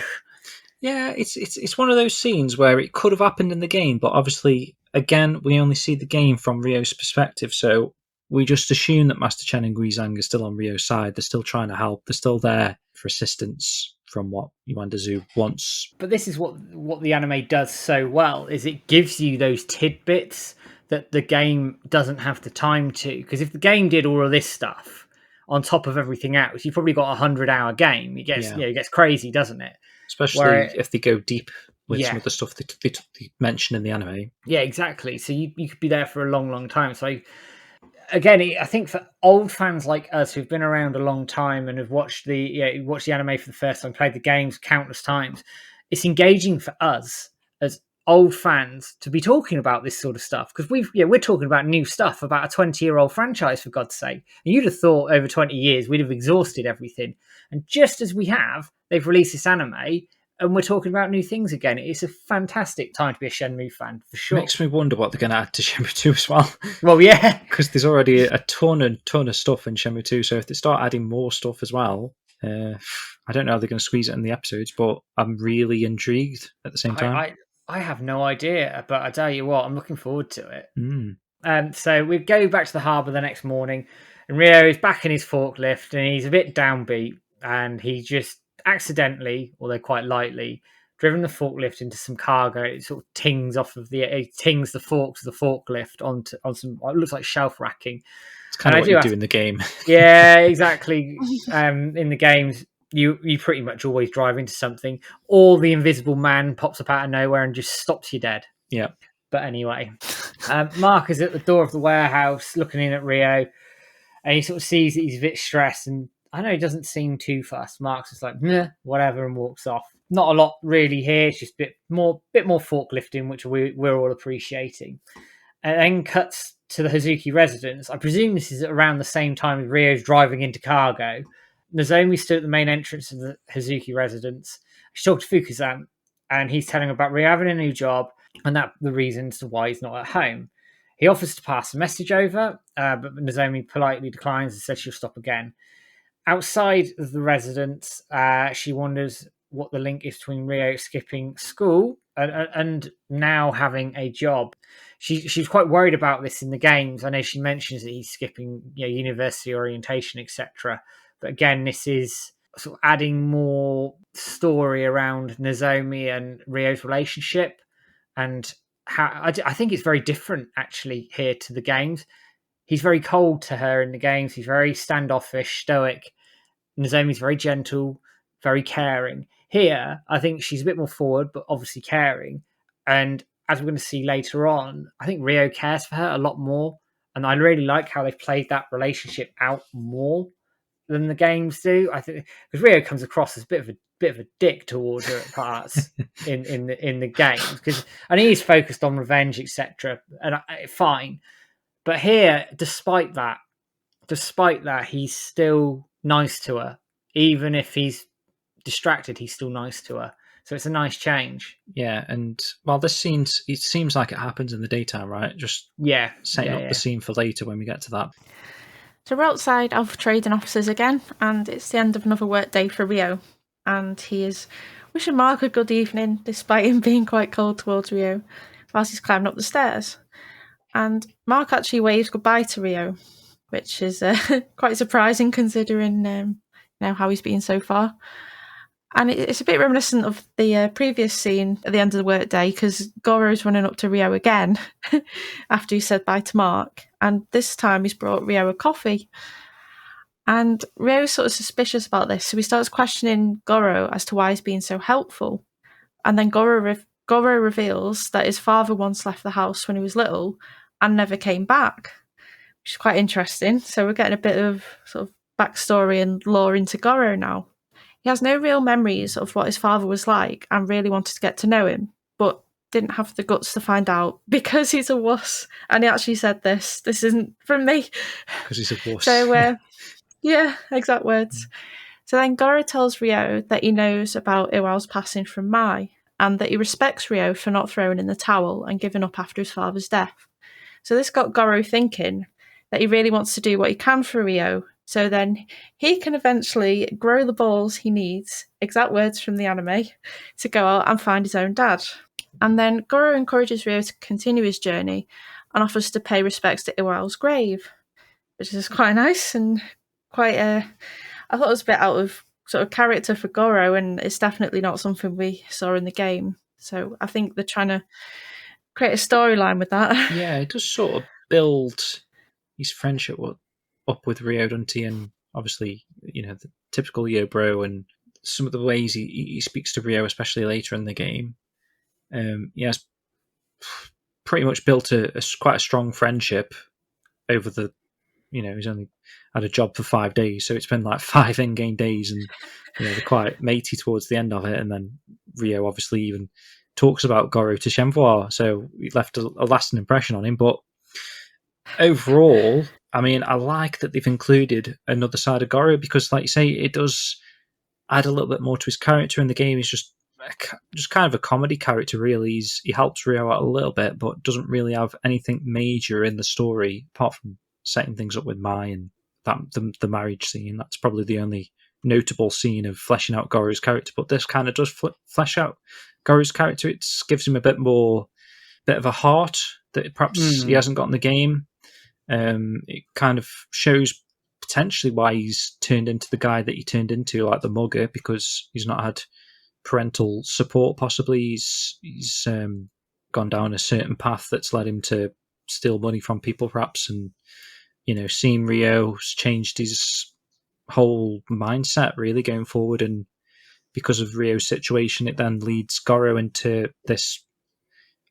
Yeah, it's one of those scenes where it could have happened in the game, but obviously, again, we only see the game from Ryo's perspective, so we just assume that Master Chen and Guizhang are still on Ryo's side. They're still trying to help. They're still there for assistance from what Yuan Zhu wants. But this is what the anime does so well, is it gives you those tidbits that the game doesn't have the time to. Because if the game did all of this stuff on top of everything else, you've probably got a 100-hour game. It gets crazy, doesn't it? Especially if they go deep with some of the stuff they mention in the anime. Yeah, exactly. So you could be there for a long, long time. So again, I think for old fans like us who've been around a long time and have watched the anime for the first time, played the games countless times, it's engaging for us as old fans to be talking about this sort of stuff, because we're talking about new stuff about a 20-year-old franchise, for God's sake. And you'd have thought over 20 years we'd have exhausted everything, and just as we have, they've released this anime and we're talking about new things again. It's a fantastic time to be a Shenmue fan, for sure. Makes me wonder what they're going to add to Shenmue 2 as well. Well, yeah. Because there's already a ton of stuff in Shenmue 2, so if they start adding more stuff as well, I don't know how they're going to squeeze it in the episodes, but I'm really intrigued at the same time. I have no idea, but I tell you what, I'm looking forward to it. Mm. So we go back to the harbour the next morning, and Rio is back in his forklift, and he's a bit downbeat, and he just accidentally, although quite lightly, driven the forklift into some cargo. It sort of tings the forks of the forklift on some what looks like shelf racking. It's kind of what you do in the game. Yeah, exactly. In the games, you pretty much always drive into something, or the invisible man pops up out of nowhere and just stops you dead. Yeah. But anyway, Mark is at the door of the warehouse looking in at Rio, and he sort of sees that he's a bit stressed, and I know he doesn't seem too fussed. Mark's just like, meh, whatever, and walks off. Not a lot really here. It's just a bit more forklifting, which we're all appreciating. And then cuts to the Hazuki residence. I presume this is around the same time as Rio's driving into cargo. Nozomi stood at the main entrance of the Hazuki residence. She talked to Fukuzan, and he's telling her about Rio having a new job, and that the reasons why he's not at home. He offers to pass a message over, but Nozomi politely declines and says she'll stop again. Outside of the residence, she wonders what the link is between Rio skipping school and now having a job. She's quite worried about this in the games. I know she mentions that he's skipping university orientation, etc. But again, this is sort of adding more story around Nozomi and Rio's relationship, and how I think it's very different actually here to the games. He's very cold to her in the games. He's very standoffish, stoic. Nozomi's very gentle, very caring. Here, I think she's a bit more forward, but obviously caring. And as we're going to see later on, I think Rio cares for her a lot more. And I really like how they've played that relationship out more than the games do. I think because Rio comes across as a bit of a dick towards her at parts in the games, and he's focused on revenge, etc. And fine, but here, despite that, he's still nice to her, even if he's distracted. He's still nice to her. So it's a nice change. Yeah, and this scene, it seems like it happens in the daytime, right? Just setting up the scene for later when we get to that. So we're outside of trading offices again, and it's the end of another work day for Rio. And he is wishing Mark a good evening, despite him being quite cold towards Rio, whilst he's climbing up the stairs. And Mark actually waves goodbye to Rio, which is quite surprising considering how he's been so far. And it's a bit reminiscent of the previous scene at the end of the workday, because Goro's running up to Rio again after he said bye to Mark. And this time he's brought Rio a coffee. And Rio's sort of suspicious about this, so he starts questioning Goro as to why he's being so helpful. And then Goro reveals that his father once left the house when he was little and never came back, which is quite interesting. So we're getting a bit of sort of backstory and lore into Goro now. He has no real memories of what his father was like and really wanted to get to know him, but didn't have the guts to find out because he's a wuss. And he actually said this isn't from me. Because he's a wuss. So, yeah, exact words. So then Goro tells Rio that he knows about Iwal's passing from Mai, and that he respects Rio for not throwing in the towel and giving up after his father's death. So this got Goro thinking that he really wants to do what he can for Rio, so then he can eventually grow the balls he needs, exact words from the anime, to go out and find his own dad. And then Goro encourages Rio to continue his journey and offers to pay respects to Iwal's grave, which is quite nice and quite I thought it was a bit out of sort of character for Goro, and it's definitely not something we saw in the game. So I think they're trying to create a storyline with that. Yeah, it does sort of build his friendship up with Rio, doesn't he? And obviously, the typical yo bro, and some of the ways he speaks to Rio, especially later in the game. He has pretty much built quite a strong friendship over the. He's only had a job for 5 days, so it's been like 5 in-game days, and they're quite matey towards the end of it. And then Rio obviously even talks about Goro to Shenmue, so he left a lasting impression on him. But overall, I mean, I like that they've included another side of Goro, because, like you say, it does add a little bit more to his character in the game. He's just just kind of a comedy character, really. He helps Rio out a little bit, but doesn't really have anything major in the story apart from setting things up with Mai and the marriage scene. That's probably the only notable scene of fleshing out Goro's character. But this kind of does flesh out Goro's character. It gives him a bit of a heart that perhaps he hasn't got in the game. It kind of shows potentially why he's turned into the guy that he turned into, like the mugger, because he's not had parental support. Possibly he's gone down a certain path that's led him to steal money from people, perhaps, and seeing Rio's changed his whole mindset really going forward, and because of Rio's situation, it then leads Goro into this.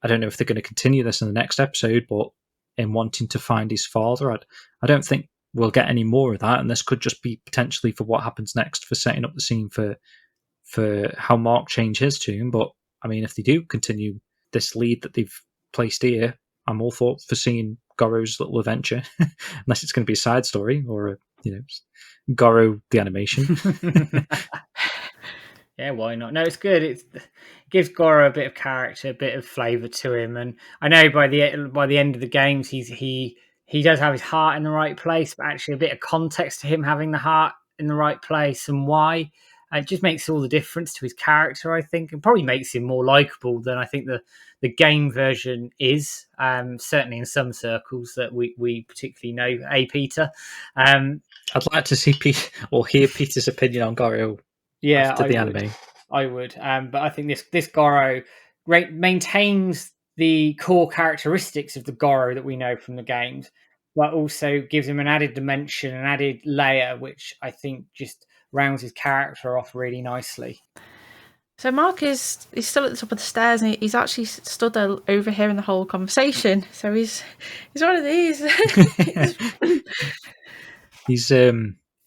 I don't know if they're going to continue this in the next episode, but in wanting to find his father, I don't think we'll get any more of that, and this could just be potentially for what happens next, for setting up the scene for how Mark changed his tune. But I mean, if they do continue this lead that they've placed here, I'm all for seeing Goro's little adventure, unless it's going to be a side story or Goro the animation. Yeah, why not? No, it's good. It gives Goro a bit of character, a bit of flavour to him, and I know by the end of the games, he does have his heart in the right place, but actually a bit of context to him having the heart in the right place and why. It just makes all the difference to his character, I think, and probably makes him more likeable than I think the game version is. Certainly in some circles that we particularly know. Peter. I'd like to see hear Peter's opinion on Goro. Yeah, after the anime. I would. But I think this Goro maintains the core characteristics of the Goro that we know from the games, but also gives him an added dimension, an added layer, which I think just rounds his character off really nicely. So Mark he's still at the top of the stairs, and he's actually stood overhearing the whole conversation. So he's one of these. He's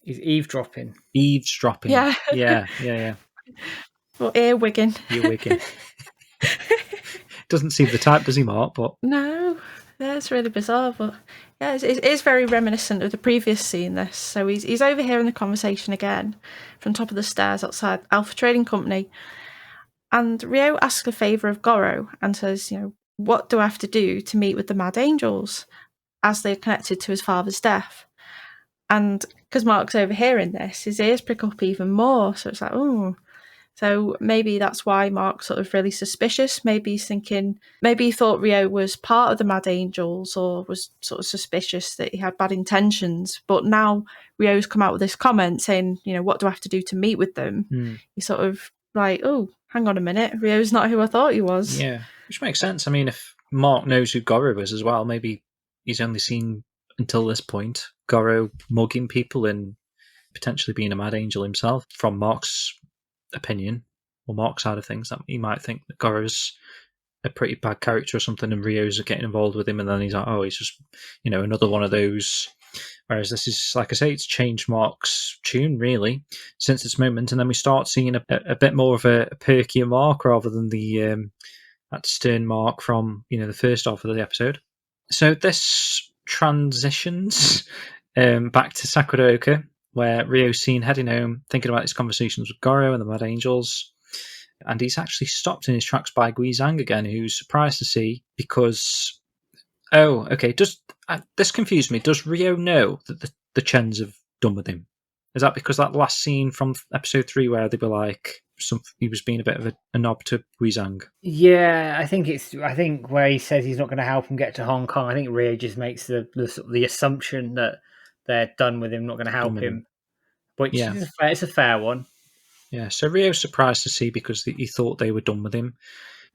eavesdropping. Yeah. Yeah. Well, earwigging. Earwigging. Doesn't seem the type, does he, Mark? But no, it's really bizarre. But yeah, it is very reminiscent of the previous scene. This, so he's overhearing the conversation again from top of the stairs outside Alpha Trading Company, and Rio asks a favour of Goro and says, what do I have to do to meet with the Mad Angels, as they're connected to his father's death? And because Mark's overhearing this, his ears prick up even more. So it's like, oh. So maybe that's why Mark's sort of really suspicious. Maybe he's thinking, maybe he thought Rio was part of the Mad Angels, or was sort of suspicious that he had bad intentions. But now Rio's come out with this comment saying, what do I have to do to meet with them? He's sort of like, oh, hang on a minute. Rio's not who I thought he was. Yeah, which makes sense. I mean, if Mark knows who Goro is as well, maybe he's only seen, until this point, Goro mugging people and potentially being a Mad Angel himself. From Mark's opinion, or Mark's side of things, that he might think that Goro's a pretty bad character or something, and Rio's getting involved with him, and then he's like, oh, he's just another one of those. Whereas this is, like I say, it's changed Mark's tune really since this moment, and then we start seeing a bit more of a perkier Mark rather than the that stern Mark from the first half of the episode. So this transitions back to Sakuragaoka, where Rio's seen heading home, thinking about his conversations with Goro and the Mad Angels, and he's actually stopped in his tracks by Guizhang again, who's surprised to see, because this confused me. Does Rio know that the Chens have done with him? Is that because that last scene from episode 3 where they were like, he was being a bit of a knob to Guizhang? Yeah, I think where he says he's not going to help him get to Hong Kong, I think Rio just makes the assumption that they're done with him, not going to help him. Which it's a fair one. Yeah, so Rio's surprised to see, because he thought they were done with him.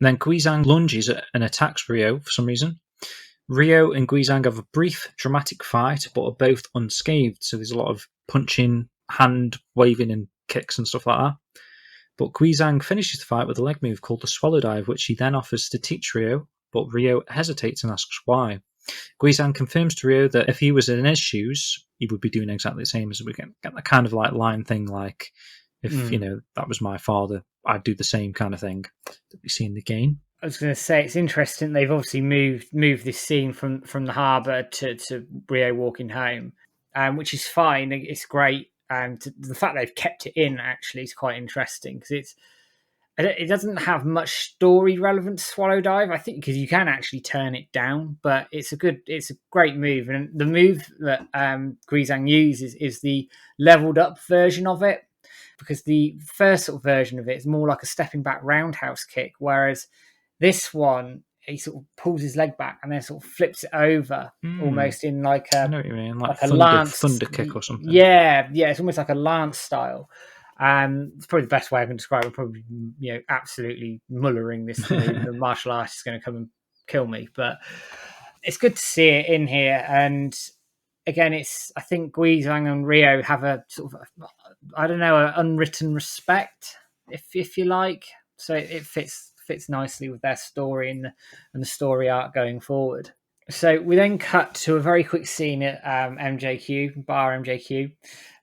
And then Guizhang lunges and attacks Rio for some reason. Rio and Guizhang have a brief, dramatic fight, but are both unscathed. So there's a lot of punching, hand waving, and kicks and stuff like that. But Guizhang finishes the fight with a leg move called the Swallow Dive, which he then offers to teach Rio, but Rio hesitates and asks why. Guizhang confirms to Rio that if he was in his shoes, he would be doing exactly the same. As we get that kind of like line thing, like, if that was my father, I'd do the same kind of thing that we see in the game. I was going to say, it's interesting. They've obviously moved this scene from the harbour to Rio walking home, which is fine. It's great. The fact they've kept it in actually is quite interesting, because it doesn't have much story relevant to Swallow Dive, I think, because you can actually turn it down, but it's a great move. And the move that Guizhang uses is the leveled up version of it, because the first sort of version of it is more like a stepping back roundhouse kick, whereas this one, he sort of pulls his leg back and then sort of flips it over, almost in like I know what you mean, like a lance thunder kick or something. Yeah, it's almost like a lance style. It's probably the best way I can describe it. Probably, absolutely mullering this move. The martial artist is going to come and kill me, but it's good to see it in here. And again, I think Guizhang and Ryo have a sort of, an unwritten respect, if you like. So it fits nicely with their story and the story arc going forward. So we then cut to a very quick scene at Bar MJQ.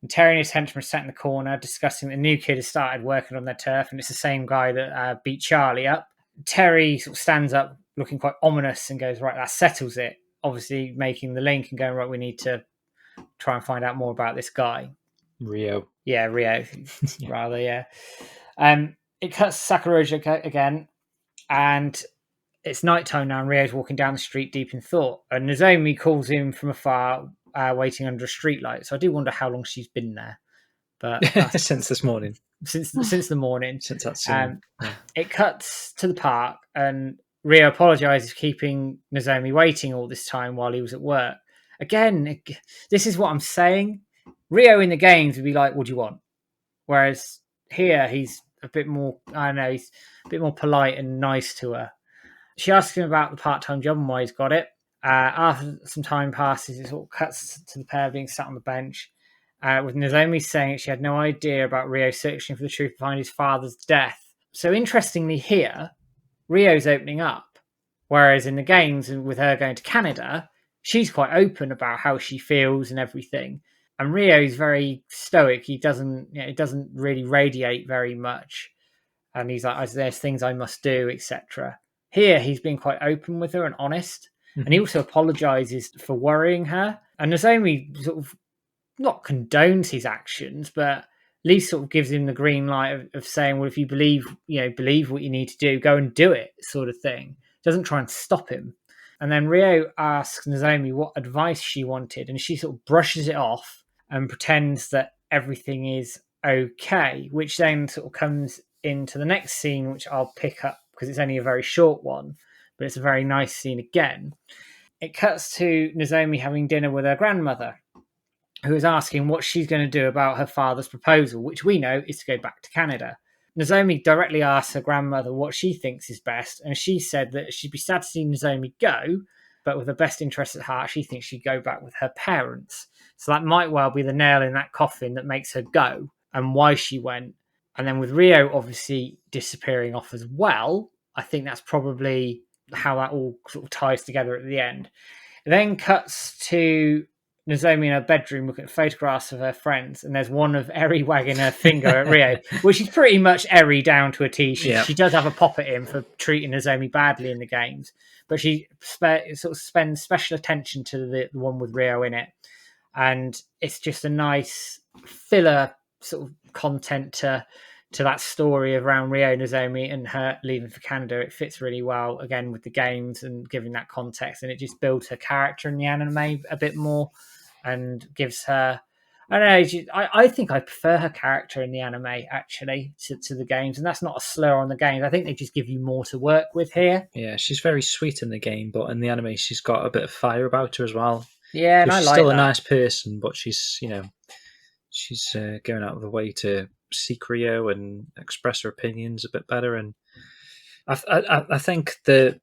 And Terry and his henchman are sat in the corner discussing that the new kid has started working on their turf, and it's the same guy that beat Charlie up. Terry sort of stands up looking quite ominous and goes, right, that settles it. Obviously making the link and going, right, we need to try and find out more about this guy. Ryo. Yeah, Ryo, rather, yeah. It cuts to Sakuroja again, and it's nighttime now, and Ryo's walking down the street deep in thought. And Nozomi calls him from afar, waiting under a streetlight. So I do wonder how long she's been there. But since this morning. Since the morning. Since that scene. It cuts to the park, and Ryo apologises for keeping Nozomi waiting all this time while he was at work. Again, this is what I'm saying. Ryo in the games would be like, what do you want? Whereas here, he's a bit more, he's a bit more polite and nice to her. She asks him about the part-time job and why he's got it. After some time passes, it sort of cuts to the pair being sat on the bench, with Nozomi saying she had no idea about Ryo searching for the truth behind his father's death. So interestingly here, Ryo's opening up, whereas in the games and with her going to Canada, she's quite open about how she feels and everything. And Ryo's very stoic. He doesn't really radiate very much. And he's like, there's things I must do, etc. Here, he's been quite open with her and honest. Mm-hmm. And he also apologises for worrying her. And Nozomi sort of not condones his actions, but at least sort of gives him the green light of saying, well, if you believe what you need to do, go and do it, sort of thing. Doesn't try and stop him. And then Ryo asks Nozomi what advice she wanted, and she sort of brushes it off and pretends that everything is okay, which then sort of comes into the next scene, which I'll pick up because it's only a very short one, but it's a very nice scene again. It cuts to Nozomi having dinner with her grandmother, who is asking what she's going to do about her father's proposal, which we know is to go back to Canada. Nozomi directly asks her grandmother what she thinks is best, and she said that she'd be sad to see Nozomi go, but with her best interest at heart, she thinks she'd go back with her parents. So that might well be the nail in that coffin that makes her go, and why she went. And then with Ryo obviously disappearing off as well, I think that's probably how that all sort of ties together at the end. It then cuts to Nozomi in her bedroom looking at photographs of her friends, and there's one of Eri wagging her finger at Ryo, which is pretty much Eri down to a T. She does have a pop at him for treating Nozomi badly in the games, but she sort of spends special attention to the one with Ryo in it. And it's just a nice filler sort of content to that story around Ryo Nozomi and her leaving for Canada. It fits really well, again, with the games and giving that context. And it just builds her character in the anime a bit more and gives her... I don't know, I think I prefer her character in the anime, actually, to the games. And that's not a slur on the games. I think they just give you more to work with here. Yeah, she's very sweet in the game, but in the anime, she's got a bit of fire about her as well. Yeah, and I like that. She's still a nice person, but she's, she's going out of the way to seek Ryo and express her opinions a bit better. And I think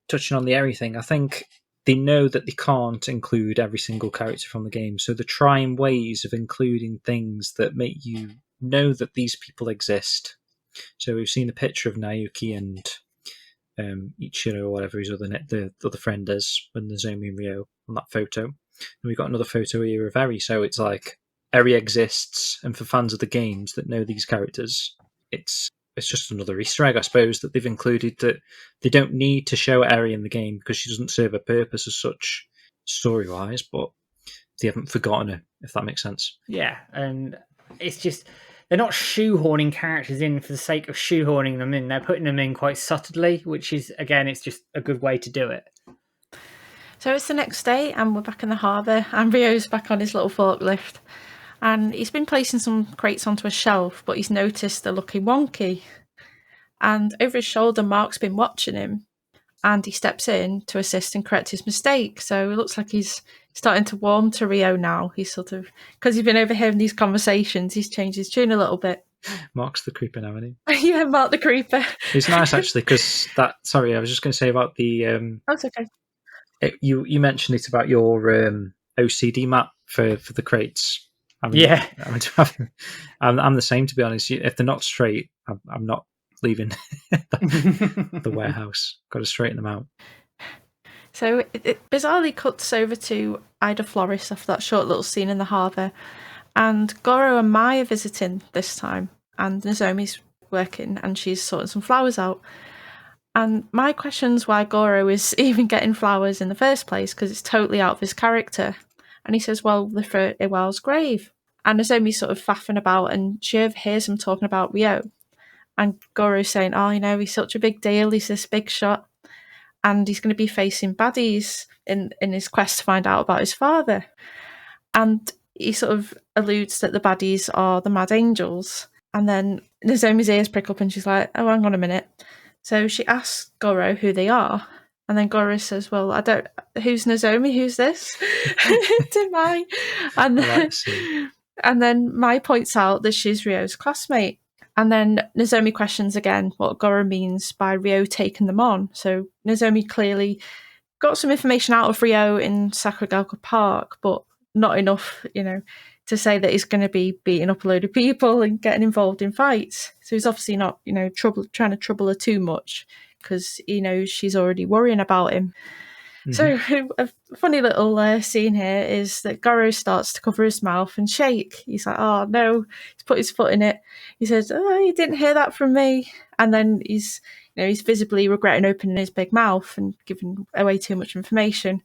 touching on the Eri thing, I think they know that they can't include every single character from the game, so they're trying ways of including things that make you know that these people exist. So we've seen a picture of Naoki and Ichiro or whatever his the other friend is, when Nozomi and Ryo on that photo. And we got another photo here of Eri, so it's like Eri exists, and for fans of the games that know these characters, it's just another Easter egg, I suppose, that they've included, that they don't need to show Eri in the game because she doesn't serve a purpose as such story-wise, but they haven't forgotten her, if that makes sense. Yeah, and it's just they're not shoehorning characters in for the sake of shoehorning them in. They're putting them in quite subtly, which is, again, it's just a good way to do it. So it's the next day, and we're back in the harbour, and Rio's back on his little forklift. And he's been placing some crates onto a shelf, but he's noticed they're looking wonky. And over his shoulder, Mark's been watching him, and he steps in to assist and correct his mistake. So it looks like he's starting to warm to Rio now. He's sort of, because he's been overhearing these conversations, he's changed his tune a little bit. Mark's the creeper now, isn't he? Yeah, Mark the creeper. It's nice, actually, because sorry, I was just going to say about the... That's okay. You mentioned it about your OCD map for the crates. I mean, Yeah. I'm the same, to be honest. If they're not straight, I'm not leaving the warehouse. Got to straighten them out. So it bizarrely cuts over to Ida Flores after that short little scene in the harbour. And Goro and Mai are visiting this time. And Nozomi's working and she's sorting some flowers out. And Mai questions why Goro is even getting flowers in the first place, because it's totally out of his character. And he says, well, they're for Iwal's grave. And Nozomi's sort of faffing about, and she overhears him talking about Ryo. And Goro's saying, oh, he's such a big deal, he's this big shot. And he's going to be facing baddies in his quest to find out about his father. And he sort of alludes that the baddies are the Mad Angels. And then Nozomi's ears prick up and she's like, oh, hang on a minute. So she asks Goro who they are, and then Goro says, well, who's Nozomi, who's this? To Mai. And then Mai points out that she's Ryo's classmate. And then Nozomi questions again what Goro means by Ryo taking them on. So Nozomi clearly got some information out of Ryo in Sakuragaoka Park, but not enough, to say that he's going to be beating up a load of people and getting involved in fights. So he's obviously not, trying to trouble her too much, because he knows she's already worrying about him. Mm-hmm. So a funny little scene here is that Goro starts to cover his mouth and shake. He's like, oh no, he's put his foot in it. He says, oh, you didn't hear that from me. And then he's visibly regretting opening his big mouth and giving away too much information.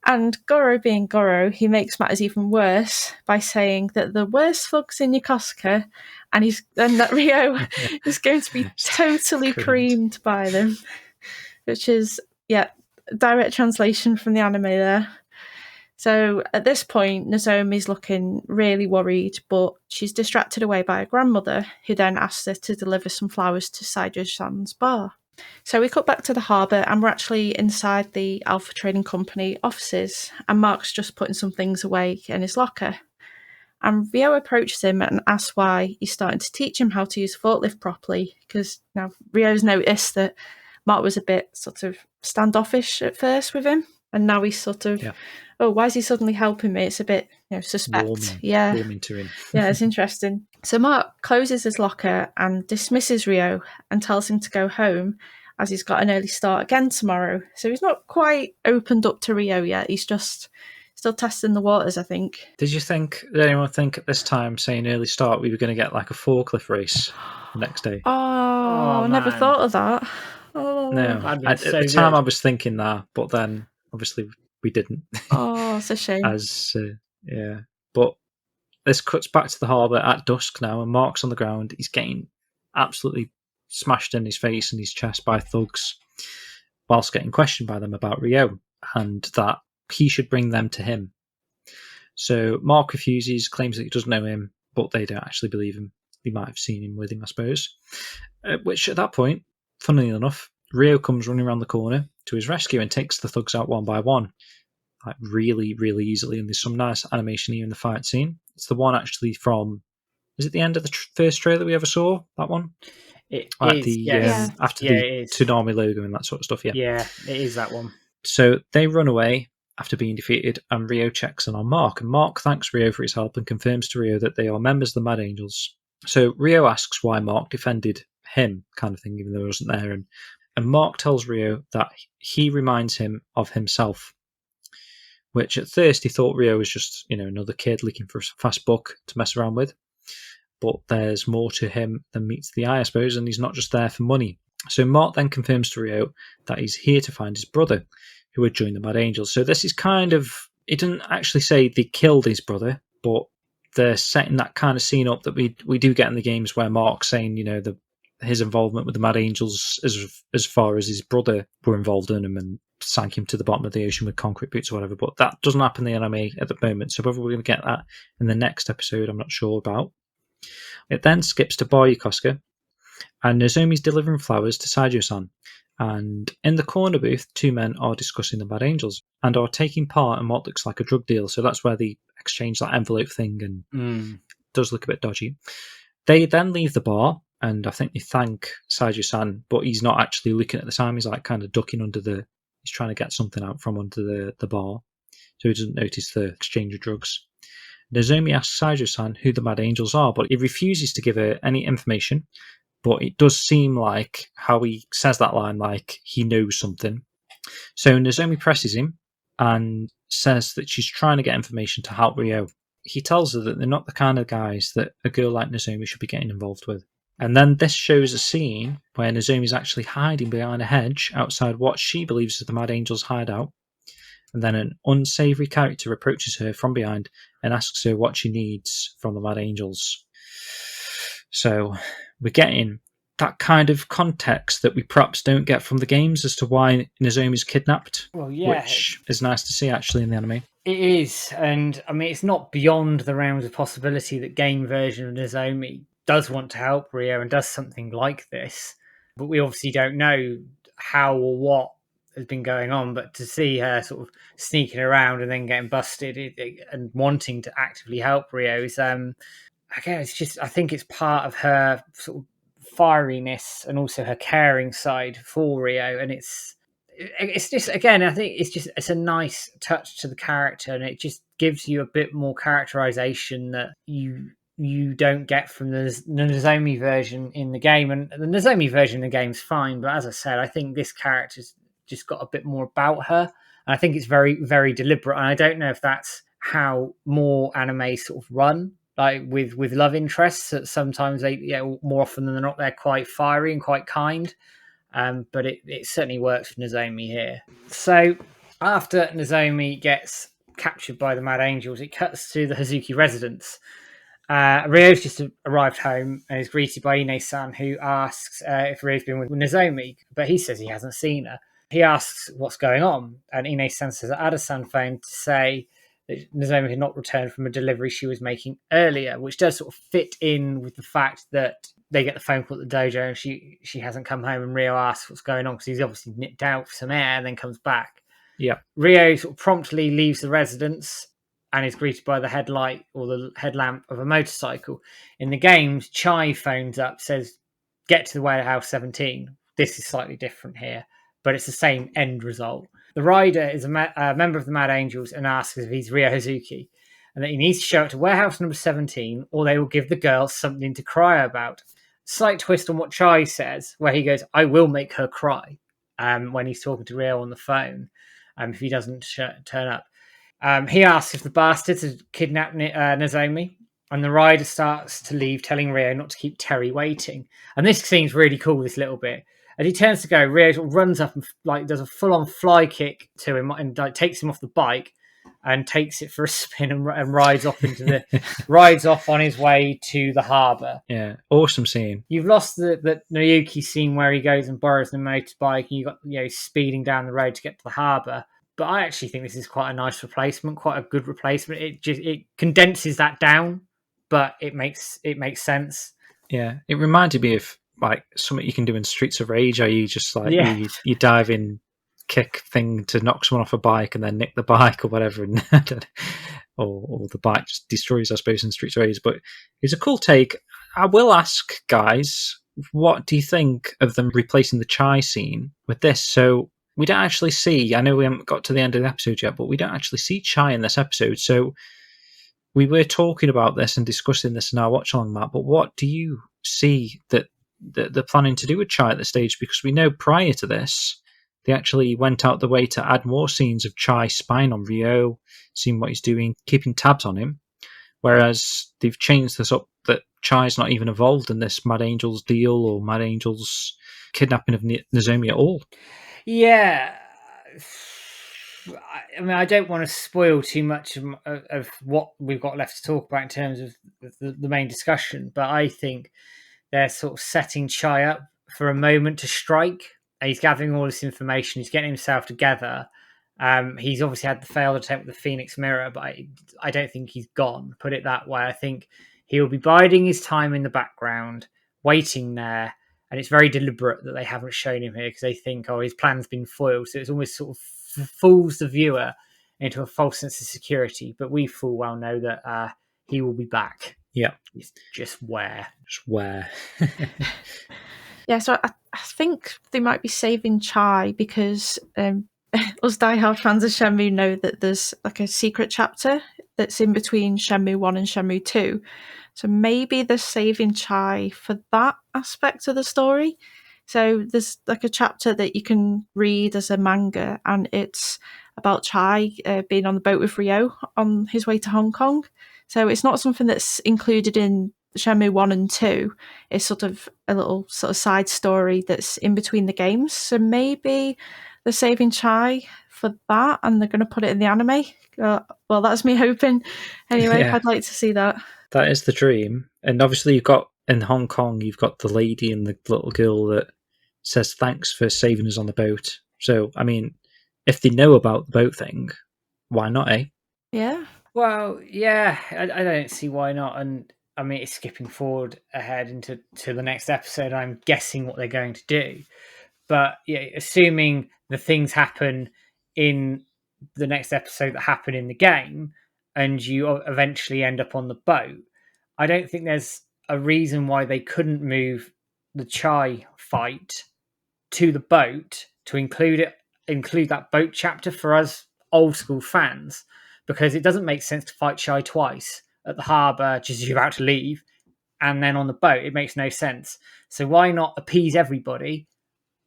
And Goro being Goro, he makes matters even worse by saying that the worst thugs in Yokosuka, and that Ryo is going to be totally creamed by them, which is, direct translation from the anime there. So at this point, Nozomi's looking really worried, but she's distracted away by her grandmother, who then asks her to deliver some flowers to Saijo-san's bar. So we cut back to the harbour, and we're actually inside the Alpha Trading Company offices, and Mark's just putting some things away in his locker. And Ryo approaches him and asks why he's starting to teach him how to use forklift properly, because now Ryo's noticed that Mark was a bit sort of standoffish at first with him, and now he's sort of, oh, why is he suddenly helping me? It's a bit, suspect. Warming to him. Yeah, it's interesting. So Mark closes his locker and dismisses Ryo and tells him to go home, as he's got an early start again tomorrow. So he's not quite opened up to Ryo yet. He's just still testing the waters, I think. Did anyone think at this time, saying early start, we were going to get like a forklift race the next day? Oh, I never thought of that. Oh, no, at the time I was thinking that, but then obviously we didn't. Oh, it's a shame. But this cuts back to the harbour at dusk now, and Mark's on the ground. He's getting absolutely smashed in his face and his chest by thugs, whilst getting questioned by them about Ryo, and that he should bring them to him. So Mark refuses, claims that he doesn't know him, but they don't actually believe him. They might have seen him with him, I suppose. Which at that point, funnily enough, Ryo comes running around the corner to his rescue and takes the thugs out one by one, like really, really easily. And there's some nice animation here in the fight scene. It's the one actually from, is it the end of the first trailer we ever saw? That one? It like is, after the Tsunami logo and that sort of stuff. Yeah, it is that one. So they run away after being defeated, and Ryo checks in on Mark. And Mark thanks Ryo for his help and confirms to Ryo that they are members of the Mad Angels. So Ryo asks why Mark defended him, kind of thing, even though he wasn't there. And Mark tells Ryo that he reminds him of himself, which at first he thought Ryo was just, another kid looking for a fast buck to mess around with. But there's more to him than meets the eye, I suppose, and he's not just there for money. So Mark then confirms to Ryo that he's here to find his brother, who had joined the Mad Angels. So this is kind of, it doesn't actually say they killed his brother, but they're setting that kind of scene up that we do get in the games where Mark's saying, his involvement with the Mad Angels as far as his brother were involved in him and sank him to the bottom of the ocean with concrete boots or whatever. But that doesn't happen in the anime at the moment. So whether we're going to get that in the next episode, I'm not sure about. It then skips to Bar Yokosuka, and Nozomi's delivering flowers to Saijo-san. And in the corner booth, two men are discussing the Mad Angels and are taking part in what looks like a drug deal. So that's where they exchange that envelope thing, and it does look a bit dodgy. They then leave the bar, and I think they thank Saijo-san, but he's not actually looking at the time. He's like kind of ducking under he's trying to get something out from under the bar, so he doesn't notice the exchange of drugs. Nozomi asks Saijo-san who the Mad Angels are, but he refuses to give her any information. But it does seem like how he says that line, like he knows something. So Nozomi presses him and says that she's trying to get information to help Ryo. He tells her that they're not the kind of guys that a girl like Nozomi should be getting involved with. And then this shows a scene where Nozomi's actually hiding behind a hedge outside what she believes is the Mad Angels' hideout. And then an unsavoury character approaches her from behind and asks her what she needs from the Mad Angels. So we're getting that kind of context that we perhaps don't get from the games as to why Nozomi's kidnapped, which is nice to see actually in the anime. It is, and I mean, it's not beyond the realms of possibility that game version of Nozomi does want to help Ryo and does something like this, but we obviously don't know how or what has been going on. But to see her sort of sneaking around and then getting busted and wanting to actively help Ryo is, again, it's just, I think it's part of her sort of fieriness and also her caring side for Ryo, and it's just, again, I think it's a nice touch to the character, and it just gives you a bit more characterization that you don't get from the Nozomi version in the game. And the Nozomi version in the game's fine, but as I said, I think this character's just got a bit more about her, and I think it's very, very deliberate. And I don't know if that's how more anime sort of run, like with love interests, that sometimes they, more often than not, they're quite fiery and quite kind. But it certainly works for Nozomi here. So after Nozomi gets captured by the Mad Angels, it cuts to the Hazuki residence. Ryo's just arrived home and is greeted by Ine-san, who asks if Ryo's been with Nozomi, but he says he hasn't seen her. He asks what's going on, and Ine-san says that Ada-san phoned to say that Nozomi had not returned from a delivery she was making earlier, which does sort of fit in with the fact that they get the phone call at the dojo and she hasn't come home, and Ryo asks what's going on because he's obviously nipped out for some air and then comes back. Yeah. Ryo sort of promptly leaves the residence and is greeted by the headlight or the headlamp of a motorcycle. In the games, Chai phones up, says, "Get to the warehouse 17. This is slightly different here, but it's the same end result. The rider is a member of the Mad Angels and asks if he's Ryo Hazuki, and that he needs to show up to warehouse number 17 or they will give the girl something to cry about." Slight twist on what Chai says, where he goes, "I will make her cry," when he's talking to Ryo on the phone, if he doesn't turn up. He asks if the bastards had kidnapped Nozomi, and the rider starts to leave, telling Ryo not to keep Terry waiting. And this seems really cool, this little bit. As he turns to go, Ryo sort of runs up and does a full-on fly kick to him and takes him off the bike and takes it for a spin and rides off rides off on his way to the harbour. Yeah, awesome scene. You've lost the Noyuki scene where he goes and borrows the motorbike and you got speeding down the road to get to the harbour. But I actually think this is quite a nice replacement, quite a good replacement. It condenses that down, but it makes sense. Yeah, it reminded me of like something you can do in Streets of Rage. Are you just like you dive in, kick thing to knock someone off a bike and then nick the bike or whatever, and or the bike just destroys, I suppose, in Streets of Rage. But it's a cool take. I will ask, guys, what do you think of them replacing the Chai scene with this? So we don't actually see, I know we haven't got to the end of the episode yet, but we don't actually see Chai in this episode. So we were talking about this and discussing this in our watch along, Matt, but what do you see that they're planning to do with Chai at this stage? Because we know prior to this, they actually went out the way to add more scenes of Chai spying on Ryo, seeing what he's doing, keeping tabs on him. Whereas they've changed this up that Chai's not even involved in this Mad Angels deal or Mad Angels kidnapping of Nozomi at all. Yeah. I mean, I don't want to spoil too much of what we've got left to talk about in terms of the main discussion, but I think they're sort of setting Chai up for a moment to strike. And he's gathering all this information. He's getting himself together. He's obviously had the failed attempt with the Phoenix Mirror, but I don't think he's gone. Put it that way. I think he'll be biding his time in the background, waiting there. And it's very deliberate that they haven't shown him here because they think, oh, his plan's been foiled. So it's almost sort of fools the viewer into a false sense of security. But we full well know that he will be back. Yeah. It's just where. Yeah, so I think they might be saving Chai because us diehard fans of Shenmue know that there's like a secret chapter that's in between Shenmue 1 and Shenmue 2. So maybe they're saving Chai for that aspect of the story. So there's like a chapter that you can read as a manga, and it's about Chai being on the boat with Ryo on his way to Hong Kong. So it's not something that's included in Shenmue 1 and 2. It's sort of a little sort of side story that's in between the games. So maybe they're saving Chai for that and they're going to put it in the anime. Well, that's me hoping. Anyway, Yeah. I'd like to see that. That is the dream. And obviously you've got, in Hong Kong, you've got the lady and the little girl that says thanks for saving us on the boat. So, I mean, if they know about the boat thing, why not, eh? Yeah. Well, yeah, I don't see why not. And I mean, it's skipping forward ahead into the next episode. I'm guessing what they're going to do. But yeah, assuming the things happen in the next episode that happen in the game, and you eventually end up on the boat, I don't think there's a reason why they couldn't move the Chai fight to the boat to include that boat chapter for us old school fans, because it doesn't make sense to fight Chai twice at the harbour just as you're about to leave and then on the boat. It makes no sense. So why not appease everybody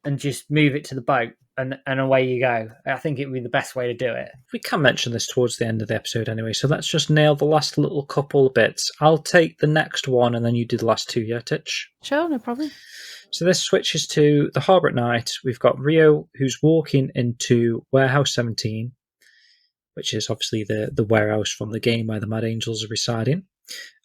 and just move it to the boat and away you go? I think it would be the best way to do it. We can mention this towards the end of the episode anyway, so let's just nail the last little couple of bits. I'll take the next one and then you do the last two, yeah, Titch? Sure, no problem. So this switches to the harbour at night. We've got Ryo, who's walking into Warehouse 17, which is obviously the warehouse from the game where the Mad Angels are residing.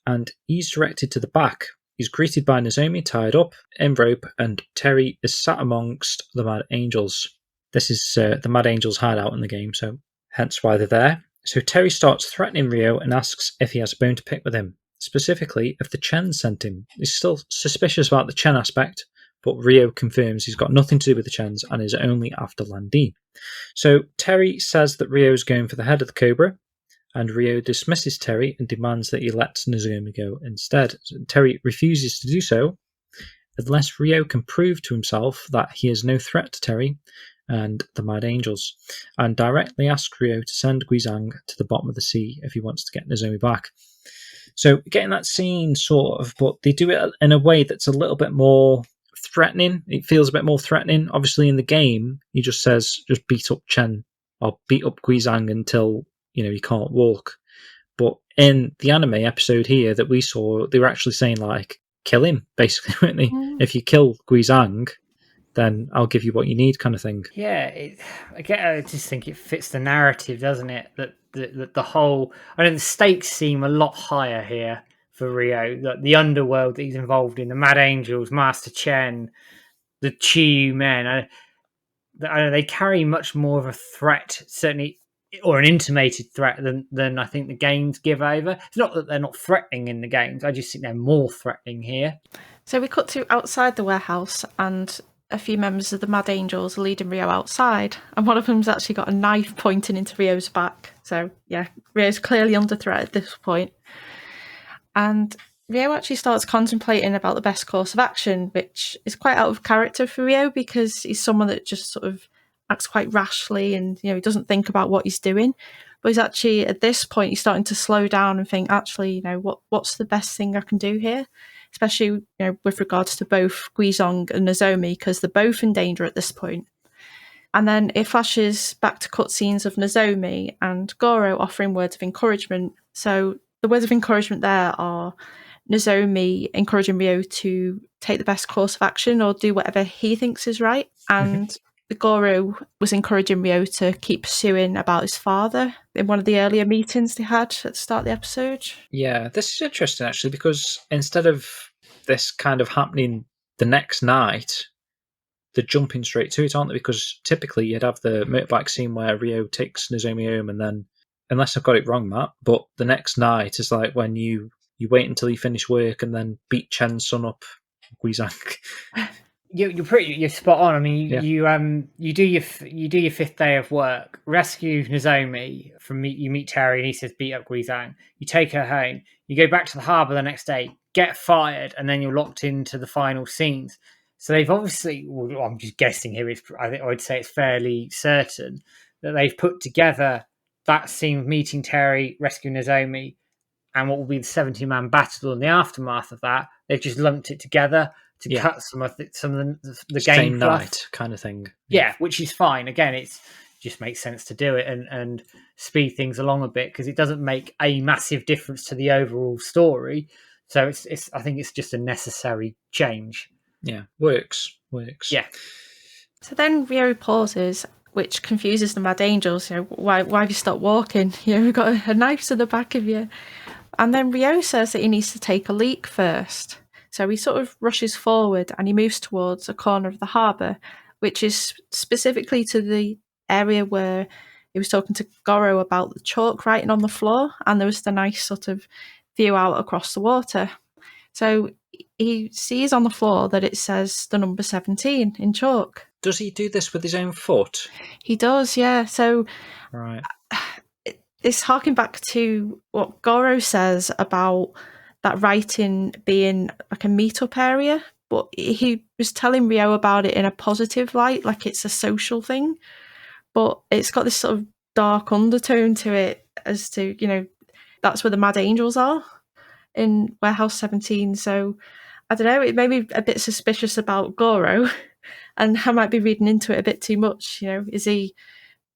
And he's directed to the back. He's greeted by Nozomi tied up in rope, and Terry is sat amongst the Mad Angels. This is the Mad Angels' hideout in the game, so hence why they're there. So Terry starts threatening Ryo and asks if he has a bone to pick with him, specifically if the Chen sent him. He's still suspicious about the Chen aspect, but Ryo confirms he's got nothing to do with the Chens and is only after Lan Di. So Terry says that Ryo's going for the head of the Cobra, and Ryo dismisses Terry and demands that he lets Nozomi go instead. Terry refuses to do so unless Ryo can prove to himself that he is no threat to Terry and the Mad Angels, and directly asks Ryo to send Guizhang to the bottom of the sea if he wants to get Nozomi back. So getting that scene sort of, but they do it in a way that's a little bit more threatening. It feels a bit more threatening. Obviously in the game, he just says, just beat up Chen or beat up Guizhang until he can't walk. But in the anime episode here that we saw, they were actually saying like, kill him, basically, weren't they? If you kill Guizhang, then I'll give you what you need, kind of thing. Yeah, I just think it fits the narrative, doesn't it? That the whole, the stakes seem a lot higher here for Ryo. The underworld that he's involved in, the Mad Angels, Master Chen, the Chi men, they carry much more of a threat, certainly, or an intimated threat than I think the games give over. It's not that they're not threatening in the games, I just think they're more threatening here. So we cut to outside the warehouse, and a few members of the Mad Angels are leading Ryo outside, and one of them's actually got a knife pointing into Ryo's back. So yeah, Ryo's clearly under threat at this point. And Ryo actually starts contemplating about the best course of action, which is quite out of character for Ryo because he's someone that just sort of acts quite rashly and he doesn't think about what he's doing. But he's actually, at this point, he's starting to slow down and think, actually, what's the best thing I can do here? Especially, with regards to both Guizhang and Nozomi, because they're both in danger at this point. And then it flashes back to cutscenes of Nozomi and Goro offering words of encouragement. So the words of encouragement there are Nozomi encouraging Ryo to take the best course of action or do whatever he thinks is right. And Goro was encouraging Ryo to keep pursuing about his father in one of the earlier meetings they had at the start of the episode. Yeah, this is interesting actually, because instead of this kind of happening the next night, they're jumping straight to it, aren't they? Because typically you'd have the motorbike scene where Ryo takes Nozomi home, and then, unless I've got it wrong, Matt, but the next night is like when you wait until you finish work and then beat Chen's son up, Guizang. You're spot on. I mean, Yeah. you do your 5th day of work, rescue Nozomi you meet Terry, and he says beat up Guizang. You take her home. You go back to the harbour the next day, get fired, and then you're locked into the final scenes. So they've obviously, well, I'm just guessing here. I would say it's fairly certain that they've put together that scene of meeting Terry, rescuing Nozomi, and what will be the 70-man battle in the aftermath of that. They've just lumped it together to cut some of the game same fluff. night kind of thing. Yeah, which is fine. Again, it just makes sense to do it and speed things along a bit, because it doesn't make a massive difference to the overall story. So it's I think it's just a necessary change. Yeah, works. Yeah. So then Ryo pauses, which confuses the Mad Angels. Why have you stopped walking? You've got a knife to the back of you. And then Ryo says that he needs to take a leak first. So he sort of rushes forward and he moves towards a corner of the harbour, which is specifically to the area where he was talking to Goro about the chalk writing on the floor, and there was the nice sort of view out across the water. So he sees on the floor that it says the number 17 in chalk. Does he do this with his own foot? He does, yeah. So right. It's harking back to what Goro says about that writing being like a meetup area, but he was telling Ryo about it in a positive light, like it's a social thing. But it's got this sort of dark undertone to it as to, that's where the Mad Angels are in Warehouse 17. So I don't know, it made me a bit suspicious about Goro, and I might be reading into it a bit too much. Is he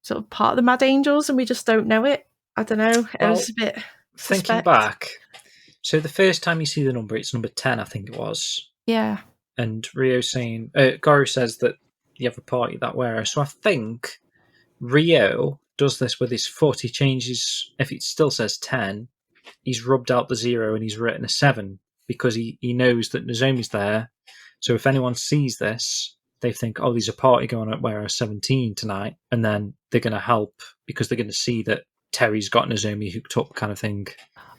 sort of part of the Mad Angels and we just don't know it? I don't know. It was a bit suspect. Thinking back, so the first time you see the number, it's number 10, I think it was. Yeah. And Goro says that you have a party that warehouse. So I think Ryo does this with his foot. He changes, if it still says 10, he's rubbed out the 0 and he's written a 7, because he knows that Nozomi's there. So if anyone sees this, they think, oh, there's a party going on at Warehouse 17 tonight, and then they're going to help because they're going to see that Terry's got Nozomi hooked up, kind of thing.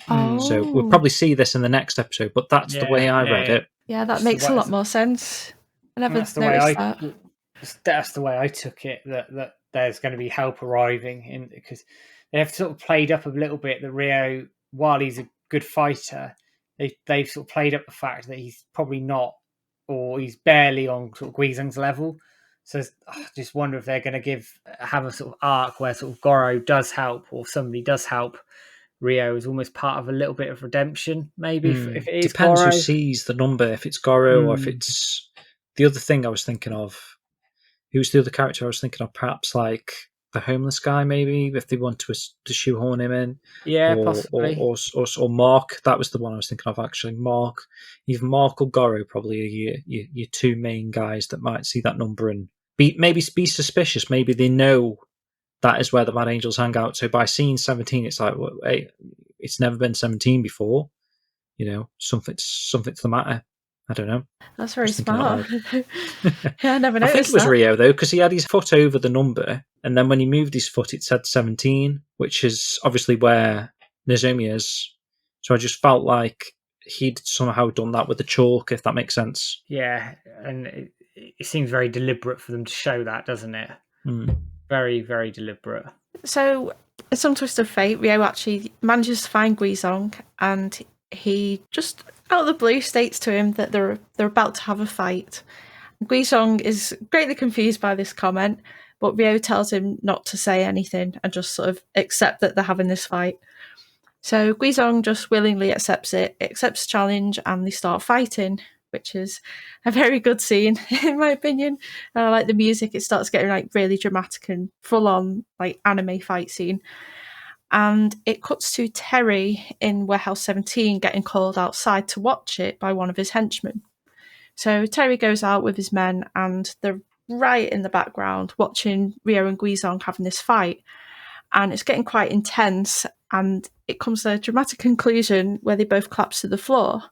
Oh. So we'll probably see this in the next episode, but that's the way I read it. Yeah, that makes a lot more sense. I never noticed that. That's the way I took it, that there's going to be help arriving, because they have sort of played up a little bit that Ryo, while he's a good fighter, they've sort of played up the fact that he's probably not, or he's barely on sort of Guizang's level. So I just wonder if they're going to have a sort of arc where sort of Goro does help, or somebody does help Ryo as almost part of a little bit of redemption, maybe. If it is depends Goro. who sees the number, if it's Goro or if it's the other thing I was thinking of. Who's the other character I was thinking of? Perhaps like the homeless guy, maybe, if they want to shoehorn him in. Yeah, possibly. Or Mark. That was the one I was thinking of, actually. Mark. Either Mark or Goro, probably your two main guys that might see that number and be suspicious. Maybe they know that is where the Mad Angels hang out. So by seeing 17, it's like, well, hey, it's never been 17 before. Something's the matter. I don't know. That's very smart. Yeah, I never noticed. I think it was Ryo, though, because he had his foot over the number, and then when he moved his foot, it said 17, which is obviously where Nozomi is. So I just felt like he'd somehow done that with the chalk, if that makes sense. Yeah, and it seems very deliberate for them to show that, doesn't it? Very, very deliberate. So, in some twist of fate, Ryo actually manages to find Guizang, and he just out of the blue states to him that they're about to have a fight. Guizang is greatly confused by this comment, but Ryo tells him not to say anything and just sort of accept that they're having this fight. So Guizang just willingly accepts the challenge, and they start fighting, which is a very good scene, in my opinion. And I like the music. It starts getting like really dramatic and full on like anime fight scene. And it cuts to Terry in Warehouse 17 getting called outside to watch it by one of his henchmen. So Terry goes out with his men, and they're right in the background watching Ryo and Guizhong having this fight. And it's getting quite intense, and it comes to a dramatic conclusion where they both collapse to the floor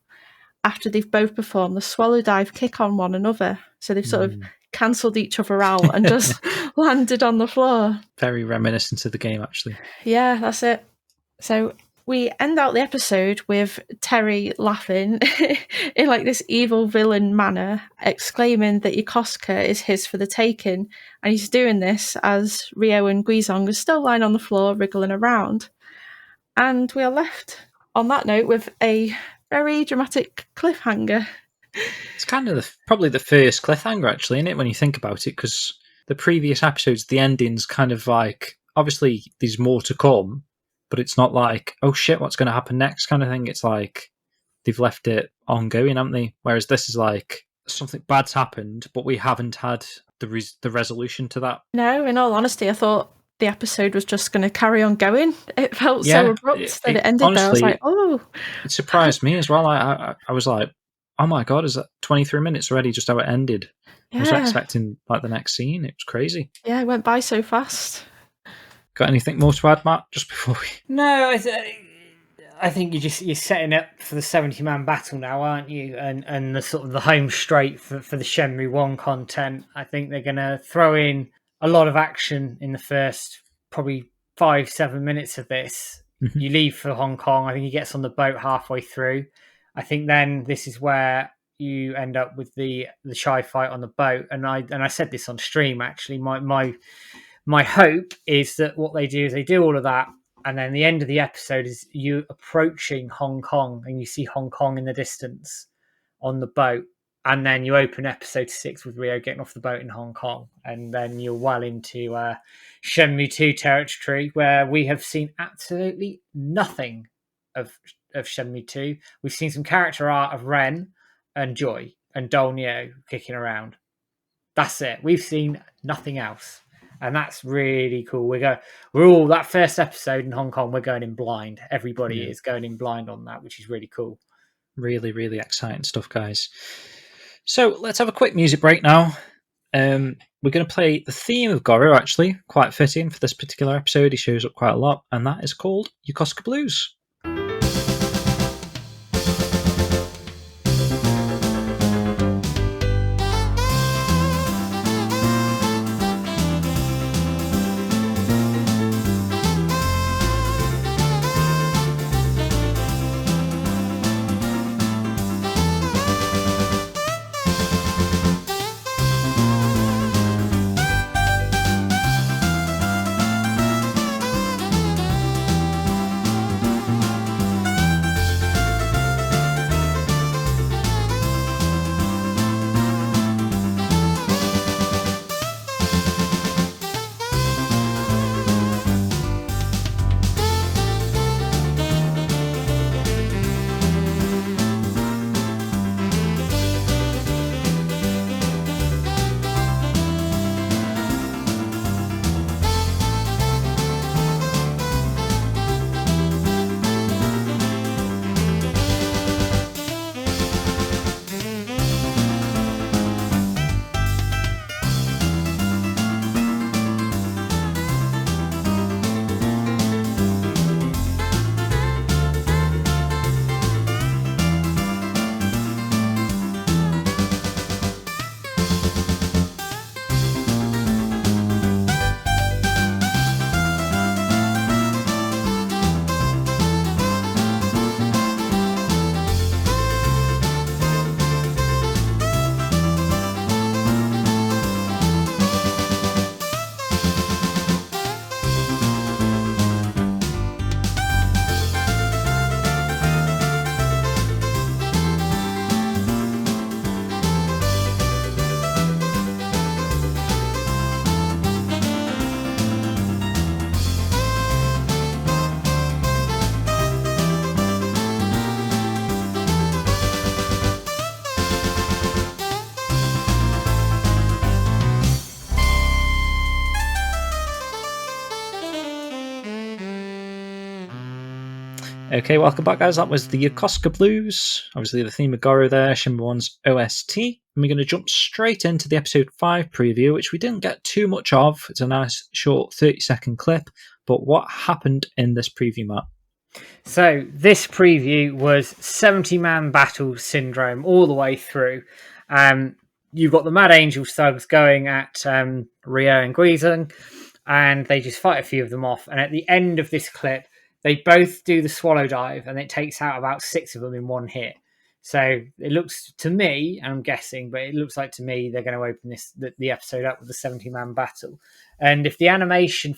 after they've both performed the swallow dive kick on one another. So they've sort of cancelled each other out and just landed on the floor. Very reminiscent of the game, actually. Yeah, that's it. So we end out the episode with Terry laughing in like this evil villain manner, exclaiming that Yokosuka is his for the taking, and he's doing this as Ryo and Guizhong are still lying on the floor wriggling around. And we are left on that note with a very dramatic cliffhanger. It's kind of probably the first cliffhanger, actually, isn't it, when you think about it? Because the previous episodes, the ending's kind of like, obviously there's more to come, but it's not like, oh shit, what's going to happen next kind of thing. It's like they've left it ongoing, haven't they? Whereas this is like something bad's happened, but we haven't had the resolution to that. No, in all honesty, I thought the episode was just going to carry on going. It felt so abrupt that it ended honestly, there. I was like, oh. It surprised me as well. I was like, oh my God, is that 23 minutes already just how it ended? Yeah. I was expecting like the next scene. It was crazy. Yeah, it went by so fast. Got anything more to add, Matt, just before we... No, I think you're setting up for the 70-man battle now, aren't you? And the sort of the home straight for the Shenmue 1 content. I think they're going to throw in a lot of action in the first probably 5-7 minutes of this. Mm-hmm. You leave for Hong Kong. I think he gets on the boat halfway through. I think then this is where you end up with the shy fight on the boat. And I said this on stream, actually. My hope is that what they do is they do all of that, and then the end of the episode is you approaching Hong Kong, and you see Hong Kong in the distance on the boat, and then you open episode 6 with Ryo getting off the boat in Hong Kong, and then you're well into Shenmue 2 territory, where we have seen absolutely nothing of Shenmue 2. We've seen some character art of Ren and Joy and Dolnio kicking around. That's it. We've seen nothing else. And that's really cool. We're all that first episode in Hong Kong. We're going in blind. Everybody is going in blind on that, which is really cool. Really, really exciting stuff, guys. So let's have a quick music break now. We're going to play the theme of Goro, actually, quite fitting for this particular episode. He shows up quite a lot, and that is called Yokosuka Blues. Okay, welcome back, guys. That was the Yokosuka Blues. Obviously, the theme of Goro there, Shenmue 1's OST. And we're going to jump straight into the episode 5 preview, which we didn't get too much of. It's a nice short 30-second clip. But what happened in this preview, Matt? So this preview was 70-man battle syndrome all the way through. You've got the Mad Angel thugs going at Ryo and Guizhang, and they just fight a few of them off. And at the end of this clip, they both do the swallow dive, and it takes out about 6 of them in one hit. So it looks to me, and I'm guessing, but it looks like to me they're going to open the episode up with the 70-man battle. And if the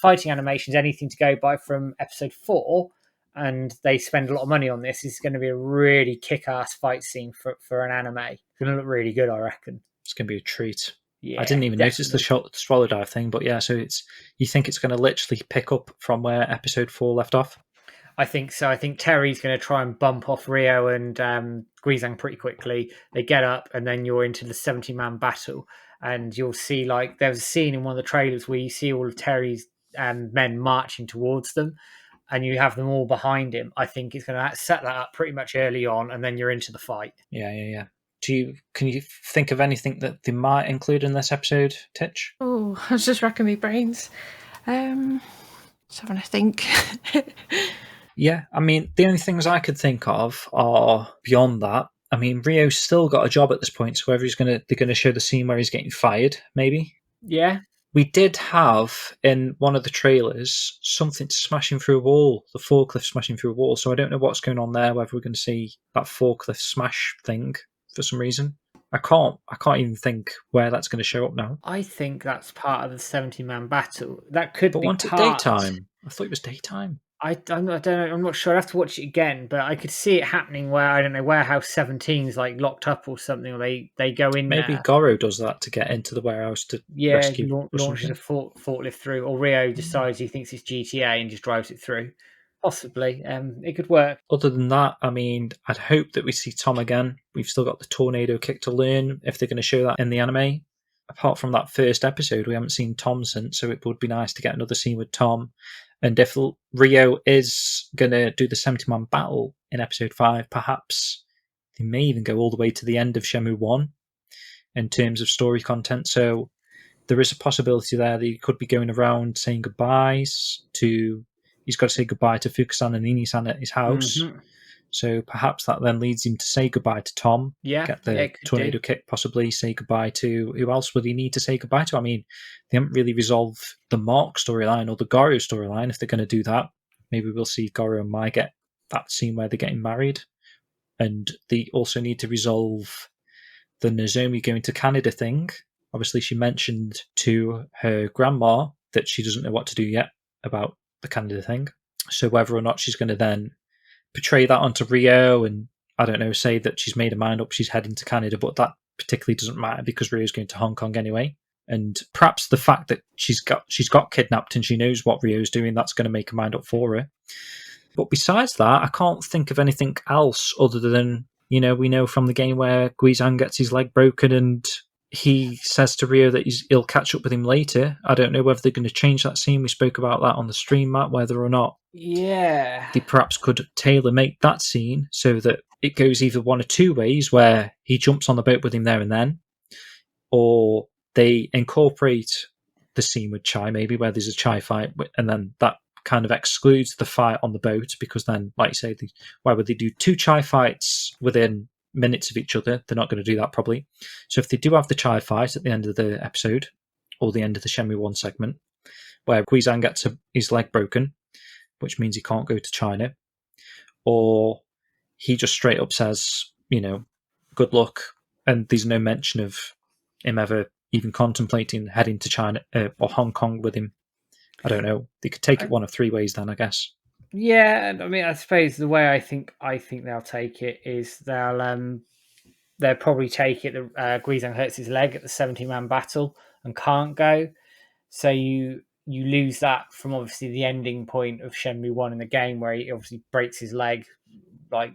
fighting animation is anything to go by from episode 4, and they spend a lot of money on this, it's going to be a really kick-ass fight scene for an anime. It's going to look really good, I reckon. It's going to be a treat. Yeah, I didn't even notice the swallow dive thing, but yeah, so you think it's going to literally pick up from where episode 4 left off? I think so. I think Terry's going to try and bump off Ryo and Guizhang pretty quickly. They get up, and then you're into the 70-man battle. And you'll see, like, there's a scene in one of the trailers where you see all of Terry's men marching towards them, and you have them all behind him. I think it's going to set that up pretty much early on, and then you're into the fight. Yeah. Can you think of anything that they might include in this episode, Titch? Oh, I was just racking my brains. Just having a think. Yeah, I mean, the only things I could think of are beyond that. I mean, Ryo's still got a job at this point, so whether they're going to show the scene where he's getting fired, maybe. Yeah. We did have in one of the trailers something smashing through a wall, the forklift smashing through a wall. So I don't know what's going on there. Whether we're going to see that forklift smash thing for some reason. I can't even think where that's going to show up now. I think that's part of the 70-man battle. That could be wasn't it daytime? I thought it was daytime. I don't know. I'm not sure. I have to watch it again, but I could see it happening where, I don't know, Warehouse 17's like locked up or something, or they go in Maybe there. Goro does that to get into the warehouse to rescue launches a forklift through, or Ryo decides he thinks it's GTA and just drives it through. Possibly. It could work. Other than that, I mean, I'd hope that we see Tom again. We've still got the tornado kick to learn if they're going to show that in the anime. Apart from that first episode, we haven't seen Tom since, so it would be nice to get another scene with Tom. And if Ryo is going to do the 70-man battle in episode 5, perhaps they may even go all the way to the end of Shenmue 1 in terms of story content. So there is a possibility there that he could be going around saying goodbyes to... He's got to say goodbye to Fukasan and Nini-san at his house. Mm-hmm. So perhaps that then leads him to say goodbye to Tom. Yeah. Get the tornado kick, possibly say goodbye to... Who else would he need to say goodbye to? I mean, they haven't really resolved the Mark storyline or the Goro storyline. If they're going to do that, maybe we'll see Goro and Mai get that scene where they're getting married. And they also need to resolve the Nozomi going to Canada thing. Obviously, she mentioned to her grandma that she doesn't know what to do yet about the Canada thing. So whether or not she's going to then portray that onto Ryo and, I don't know, say that she's made her mind up, she's heading to Canada, but that particularly doesn't matter because Ryo's going to Hong Kong anyway. And perhaps the fact that she's got kidnapped and she knows what Ryo's doing, that's going to make her mind up for her. But besides that, I can't think of anything else other than, we know from the game where Guizhang gets his leg broken and he says to Ryo that he'll catch up with him later. I don't know whether they're going to change that scene. We spoke about that on the stream, Matt, whether or not they perhaps could tailor-make that scene so that it goes either one or two ways, where he jumps on the boat with him there and then, or they incorporate the scene with Chai, maybe, where there's a Chai fight, and then that kind of excludes the fight on the boat, because then, like you say, why would they do two Chai fights within minutes of each other? They're not going to do that, probably. So if they do have the Chai fight at the end of the episode, or the end of the Shenmue 1 segment, where Guizhang gets his leg broken, which means he can't go to China, or he just straight up says, good luck, and there's no mention of him ever even contemplating heading to China or Hong Kong with him. I don't know. They could take it one of three ways then, I guess. Yeah, I mean, I suppose the way I think they'll take it is they'll probably take it that Guizhang hurts his leg at the 70-man battle and can't go. So you lose that from obviously the ending point of Shenmue 1 in the game, where he obviously breaks his leg, like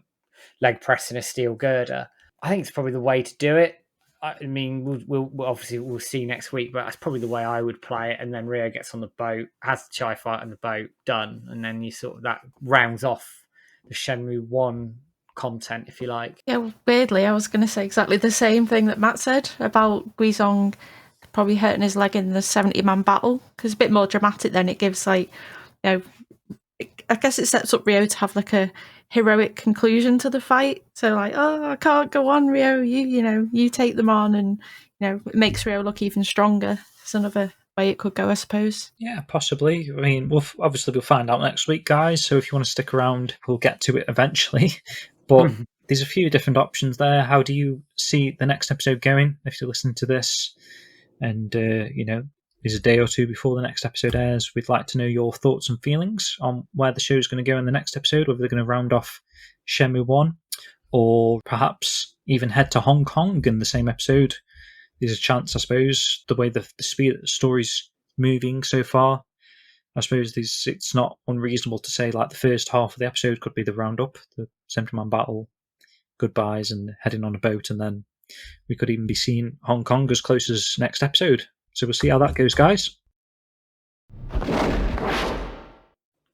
leg pressing a steel girder. I think it's probably the way to do it. I mean, we'll see next week, but that's probably the way I would play it. And then Ryo gets on the boat, has the Chai fight on the boat, done, and then you sort of that rounds off the Shenmue 1 content, if you like. Yeah, weirdly, I was going to say exactly the same thing that Matt said about Guizhong probably hurting his leg in the 70-man battle, because it's a bit more dramatic than it gives, like, you know, I guess it sets up Rio to have like a heroic conclusion to the fight. So like, oh, I can't go on, Rio. You take them on, and it makes Rio look even stronger. It's another way it could go, I suppose. Yeah, possibly. I mean, we'll find out next week, guys. So if you want to stick around, we'll get to it eventually. But there's a few different options there. How do you see the next episode going? If you're listening to this, and there's a day or two before the next episode airs, we'd like to know your thoughts and feelings on where the show's going to go in the next episode, whether they're going to round off Shenmue 1 or perhaps even head to Hong Kong in the same episode. There's a chance, I suppose, the way the speed of the story's moving so far, I suppose it's not unreasonable to say like the first half of the episode could be the roundup, the 70-man battle, goodbyes and heading on a boat, and then we could even be seeing Hong Kong as close as next episode. So we'll see how that goes, guys.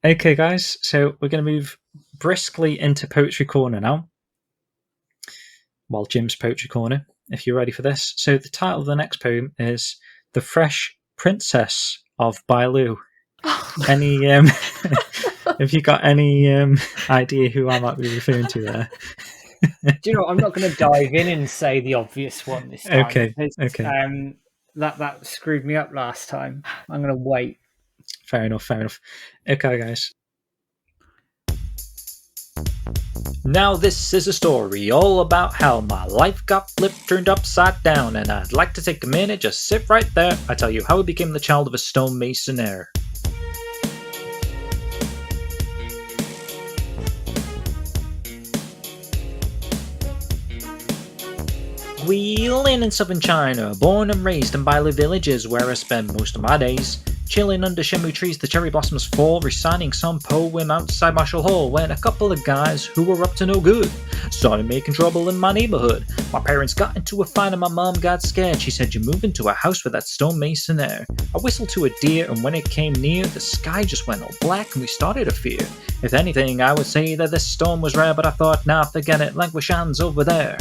Okay, guys, so we're going to move briskly into Poetry Corner now. Well, Jim's Poetry Corner, if you're ready for this. So the title of the next poem is The Fresh Princess of Bailu. Any, have you got any idea who I might be referring to there? Do you know what? I'm not going to dive in and say the obvious one this time. Okay. That screwed me up last time. I'm going to wait. Fair enough. Okay, guys. Now this is a story all about how my life got flipped, turned upside down, and I'd like to take a minute, just sit right there. I tell you how I became the child of a stonemasonaire. Wheeling in southern China, born and raised in Bailu villages where I spend most of my days. Chilling under Shenmue trees, the cherry blossoms fall, reciting some poem outside Marshall Hall, when a couple of guys who were up to no good started making trouble in my neighborhood. My parents got into a fight and my mom got scared. She said, "You move into a house with that stonemasonaire." I whistled to a deer, and when it came near, the sky just went all black and we started to fear. If anything, I would say that this storm was rare, but I thought, nah, forget it, languish hands over there.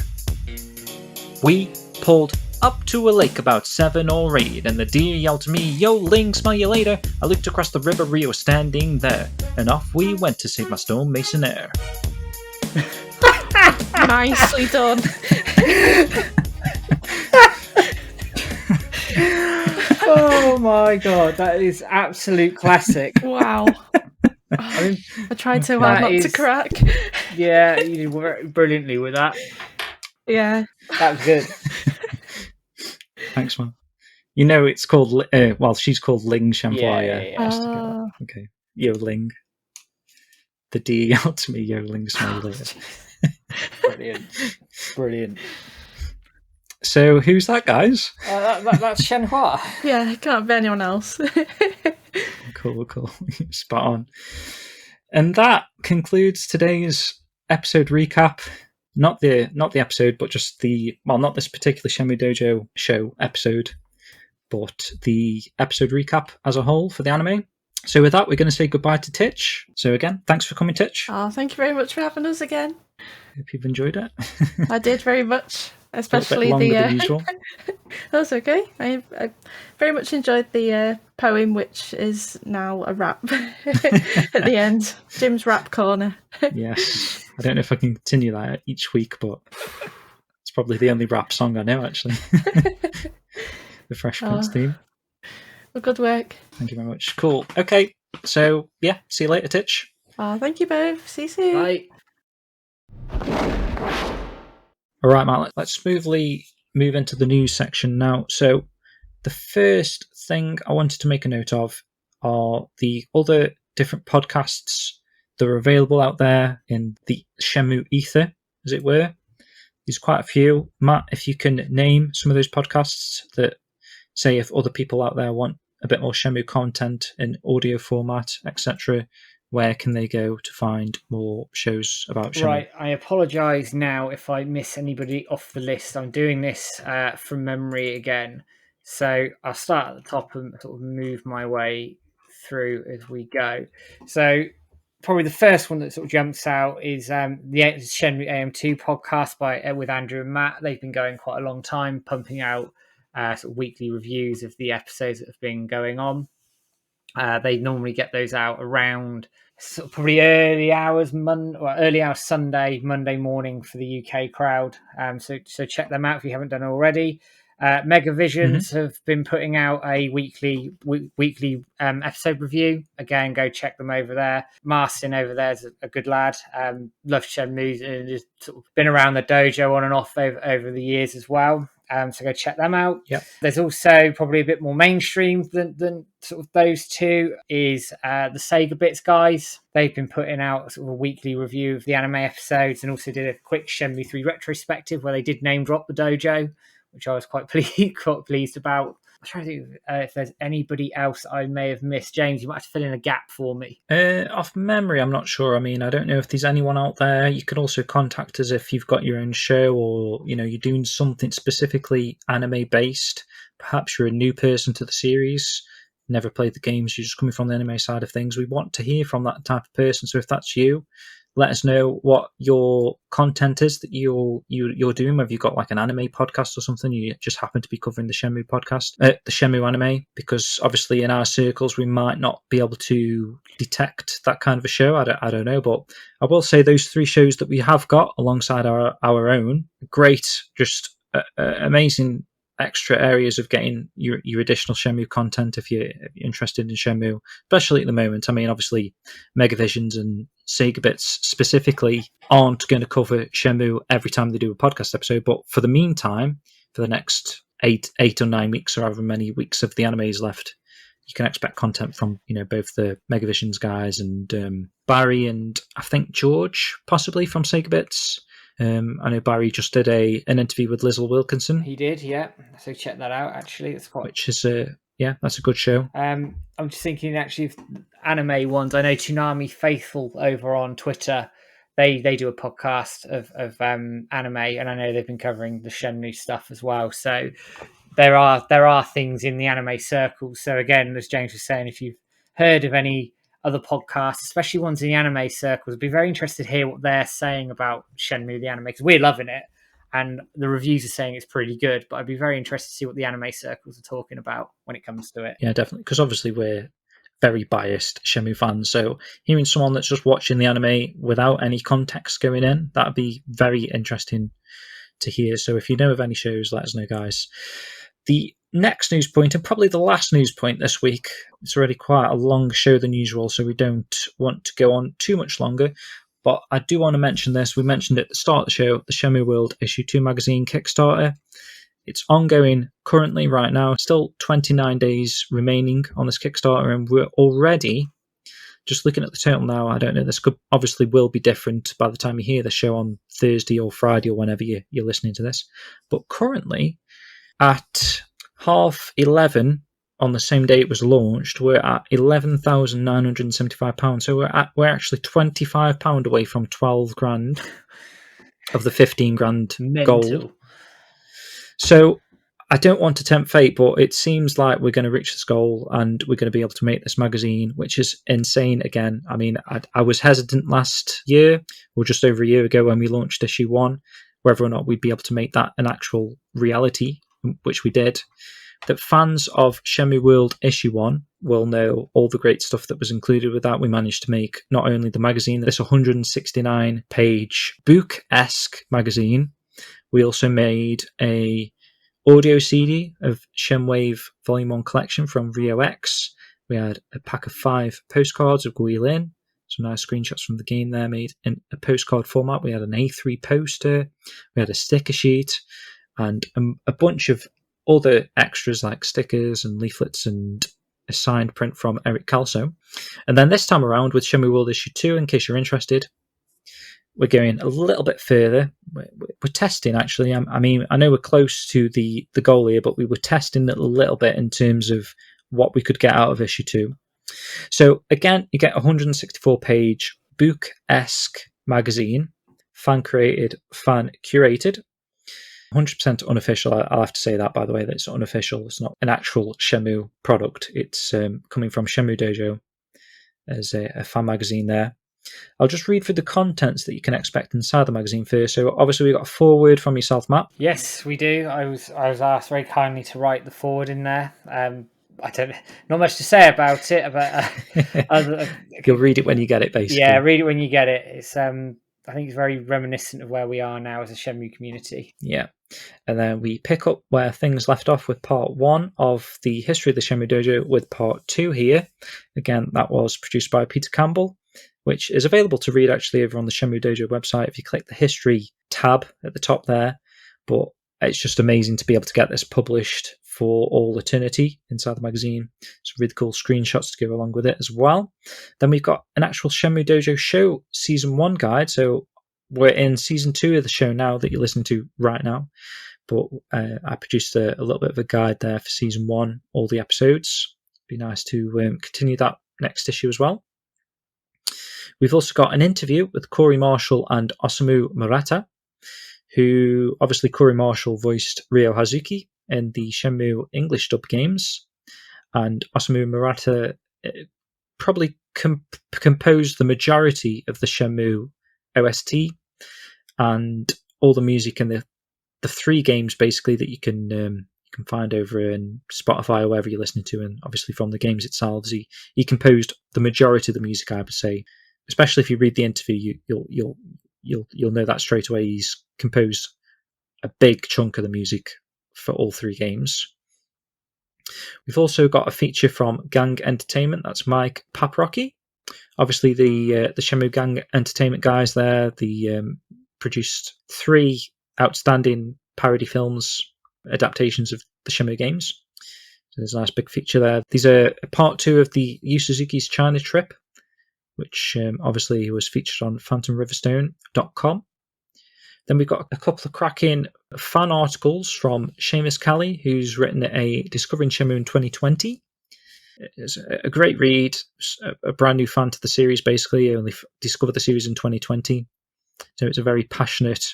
We pulled up to a lake about 7 or 8, and the deer yelled to me, "Yo, Ling, smell you later." I looked across the river, Rio standing there, and off we went to save my stonemasonaire. Nicely done. Oh my god, that is absolute classic. Wow. I tried so hard not to crack. Yeah, you did brilliantly with that. Yeah. That was good. Thanks, man. You know it's called, she's called Ling Shamfly. Yeah. Okay. Yo, Ling. The D yelled to me, "Yo, Ling, smell you later." Brilliant. So, who's that, guys? That's Shenhua. Yeah, it can't be anyone else. Cool. Spot on. And that concludes today's episode recap. Not the episode, but just not this particular Shenmue Dojo show episode, but the episode recap as a whole for the anime. So with that, we're going to say goodbye to Titch. So again, thanks for coming, Titch. Oh, thank you very much for having us again. Hope you've enjoyed it. I did very much, especially a bit longer than usual. That's okay. I very much enjoyed the poem, which is now a rap at the end. Jim's rap corner. Yes. I don't know if I can continue that each week, but it's probably the only rap song I know, actually. The Fresh Prince theme. Well, good work. Thank you very much. Cool. Okay. So, yeah. See you later, Titch. Oh, thank you both. See you soon. Bye. All right, Matt. Let's smoothly move into the news section now. So, the first thing I wanted to make a note of are the other different podcasts that are available out there in the Shenmue ether, as it were. There's quite a few. Matt, if you can name some of those podcasts that say if other people out there want a bit more Shenmue content in audio format, etc., where can they go to find more shows about Shenmue? Right, I apologise now if I miss anybody off the list. I'm doing this from memory again. So I'll start at the top and sort of move my way through as we go. So probably the first one that sort of jumps out is the Shenmue AM2 podcast with Andrew and Matt. They've been going quite a long time, pumping out sort of weekly reviews of the episodes that have been going on. They normally get those out around sort of probably early hours Sunday, Monday morning for the UK crowd. So check them out if you haven't done already. Megavisions have been putting out a weekly episode review. Again, go check them over there. Martin over there is a good lad. Loves Shenmue and just sort of been around the dojo on and off over the years as well. So go check them out. Yep. There's also probably a bit more mainstream than sort of those two is the Sega Bits guys. They've been putting out sort of a weekly review of the anime episodes and also did a quick Shenmue 3 retrospective where they did name drop the dojo, which I was quite pleased about. I'm trying to think if there's anybody else I may have missed. James, you might have to fill in a gap for me. Off memory, I'm not sure. I mean, I don't know if there's anyone out there. You can also contact us if you've got your own show or, you're doing something specifically anime-based. Perhaps you're a new person to the series, never played the games, you're just coming from the anime side of things. We want to hear from that type of person. So if that's you, let us know what your content is that you're doing. Whether you've got like an anime podcast or something, you just happen to be covering the Shenmue podcast, the Shenmue Anime, because obviously in our circles we might not be able to detect that kind of a show. I don't know, but I will say those 3 shows that we have got alongside our own, great, just amazing extra areas of getting your additional Shenmue content if you're interested in Shenmue, especially at the moment. I mean, obviously, Megavisions and Sega Bits specifically aren't going to cover Shenmue every time they do a podcast episode, but for the meantime, for the next 8 or 9 weeks or however many weeks of the anime is left, you can expect content from both the Megavisions guys and Barry and I think George, possibly from Sega Bits. I know Barry just did an interview with Lizzle Wilkinson. He did, yeah. So check that out. Actually, it's quite. Which is that's a good show. I'm just thinking actually of anime ones. I know Toonami Faithful over on Twitter. They do a podcast of anime, and I know they've been covering the Shenmue stuff as well. So there are things in the anime circles. So again, as James was saying, if you've heard of any other podcasts, especially ones in the anime circles, I'd be very interested to hear what they're saying about Shenmue the Anime, because we're loving it and the reviews are saying it's pretty good, but I'd be very interested to see what the anime circles are talking about when it comes to it. Yeah, definitely, because obviously we're very biased Shenmue fans, so hearing someone that's just watching the anime without any context going in, that'd be very interesting to hear. So if you know of any shows, let us know, guys. The next news point, and probably the last news point this week, it's already quite a long show than usual, so we don't want to go on too much longer, but I do want to mention this. We mentioned at the start of the show, the Shenmue World Issue 2 magazine Kickstarter. It's ongoing currently right now, still 29 days remaining on this Kickstarter, and we're already, just looking at the total now, I don't know, this could obviously will be different by the time you hear the show on Thursday or Friday or whenever you're listening to this, but currently at 11:30 on the same day it was launched, we're at £11,975. So we're actually £25 away from 12 grand of the 15 grand goal. So I don't want to tempt fate, but it seems like we're going to reach this goal and we're going to be able to make this magazine, which is insane. Again, I mean, I was hesitant last year, or just over a year ago when we launched issue 1, whether or not we'd be able to make that an actual reality, which we did. That fans of Shenmue World Issue 1 will know all the great stuff that was included with that. We managed to make not only the magazine, this 169-page book-esque magazine, we also made a audio CD of Shenwave Volume 1 collection from Rio X. We had a pack of 5 postcards of Gui Lin, some nice screenshots from the game there made in a postcard format. We had an A3 poster, we had a sticker sheet, and a bunch of other extras like stickers and leaflets and a signed print from Eric Calso. And then this time around with Shenmue World Issue 2, in case you're interested, we're going a little bit further. We're testing, actually. I mean, I know we're close to the goal here, but we were testing it a little bit in terms of what we could get out of Issue 2. So again, you get a 164-page book-esque magazine, fan-created, fan-curated, 100% unofficial. I'll have to say that, by the way, that it's unofficial. It's not an actual Shenmue product. It's coming from Shenmue Dojo as a fan magazine there. I'll just read through the contents that you can expect inside the magazine first. So obviously we've got a foreword from yourself, Matt. Yes, we do. I was asked very kindly to write the forward in there. I don't not much to say about it, but You'll read it when you get it, basically. Yeah, read it when you get it. It's I think it's very reminiscent of where we are now as a Shenmue community. Yeah. And then we pick up where things left off with part 1 of the history of the Shenmue Dojo with part 2 here. Again, that was produced by Peter Campbell, which is available to read actually over on the Shenmue Dojo website if you click the history tab at the top there. But it's just amazing to be able to get this published for all eternity inside the magazine. Some really cool screenshots to go along with it as well. Then we've got an actual Shenmue Dojo show season 1 guide. So we're in season 2 of the show now that you're listening to right now. But I produced a little bit of a guide there for season 1, all the episodes. It'd be nice to continue that next issue as well. We've also got an interview with Corey Marshall and Osamu Murata, who obviously Corey Marshall voiced Ryo Hazuki in the Shenmue English dub games, and Osamu Murata probably composed the majority of the Shenmue OST and all the music in the 3 games basically that you can find over in Spotify or wherever you're listening to, and obviously from the games itself. He composed the majority of the music, I would say. Especially if you read the interview, you'll know that straight away. He's composed a big chunk of the music for all 3 games. We've also got a feature from Gang Entertainment. That's Mike Paprocki. Obviously, the Shenmue Gang Entertainment guys there. They produced 3 outstanding parody films, adaptations of the Shenmue games. So there's a nice big feature there. These are part 2 of the Yu Suzuki's China trip, which obviously was featured on PhantomRiverstone.com. Then we've got a couple of cracking fan articles from Seamus Kelly, who's written a Discovering Shenmue in 2020. It's a great read, a brand new fan to the series, basically. He only discovered the series in 2020. So it's a very passionate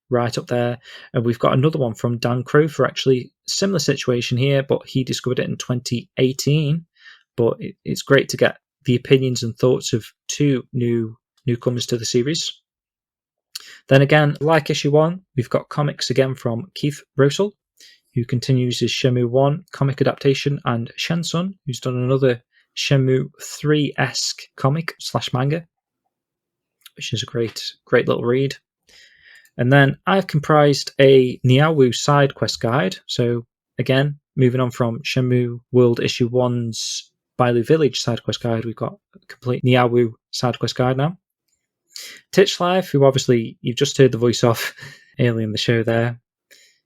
write-up there. And we've got another one from Dan Crow for actually similar situation here, but he discovered it in 2018. But it's great to get the opinions and thoughts of 2 newcomers to the series. Then again, like issue 1, we've got comics again from Keith Rosell, who continues his Shenmue 1 comic adaptation, and Shensun, who's done another Shenmue 3-esque comic / manga, which is a great little read. And then I've comprised a Niawu side quest guide. So again, moving on from Shenmue World issue 1's Bailu Village side quest guide, we've got a complete Niawu side quest guide now. Titch Live, who obviously you've just heard the voice of early in the show there,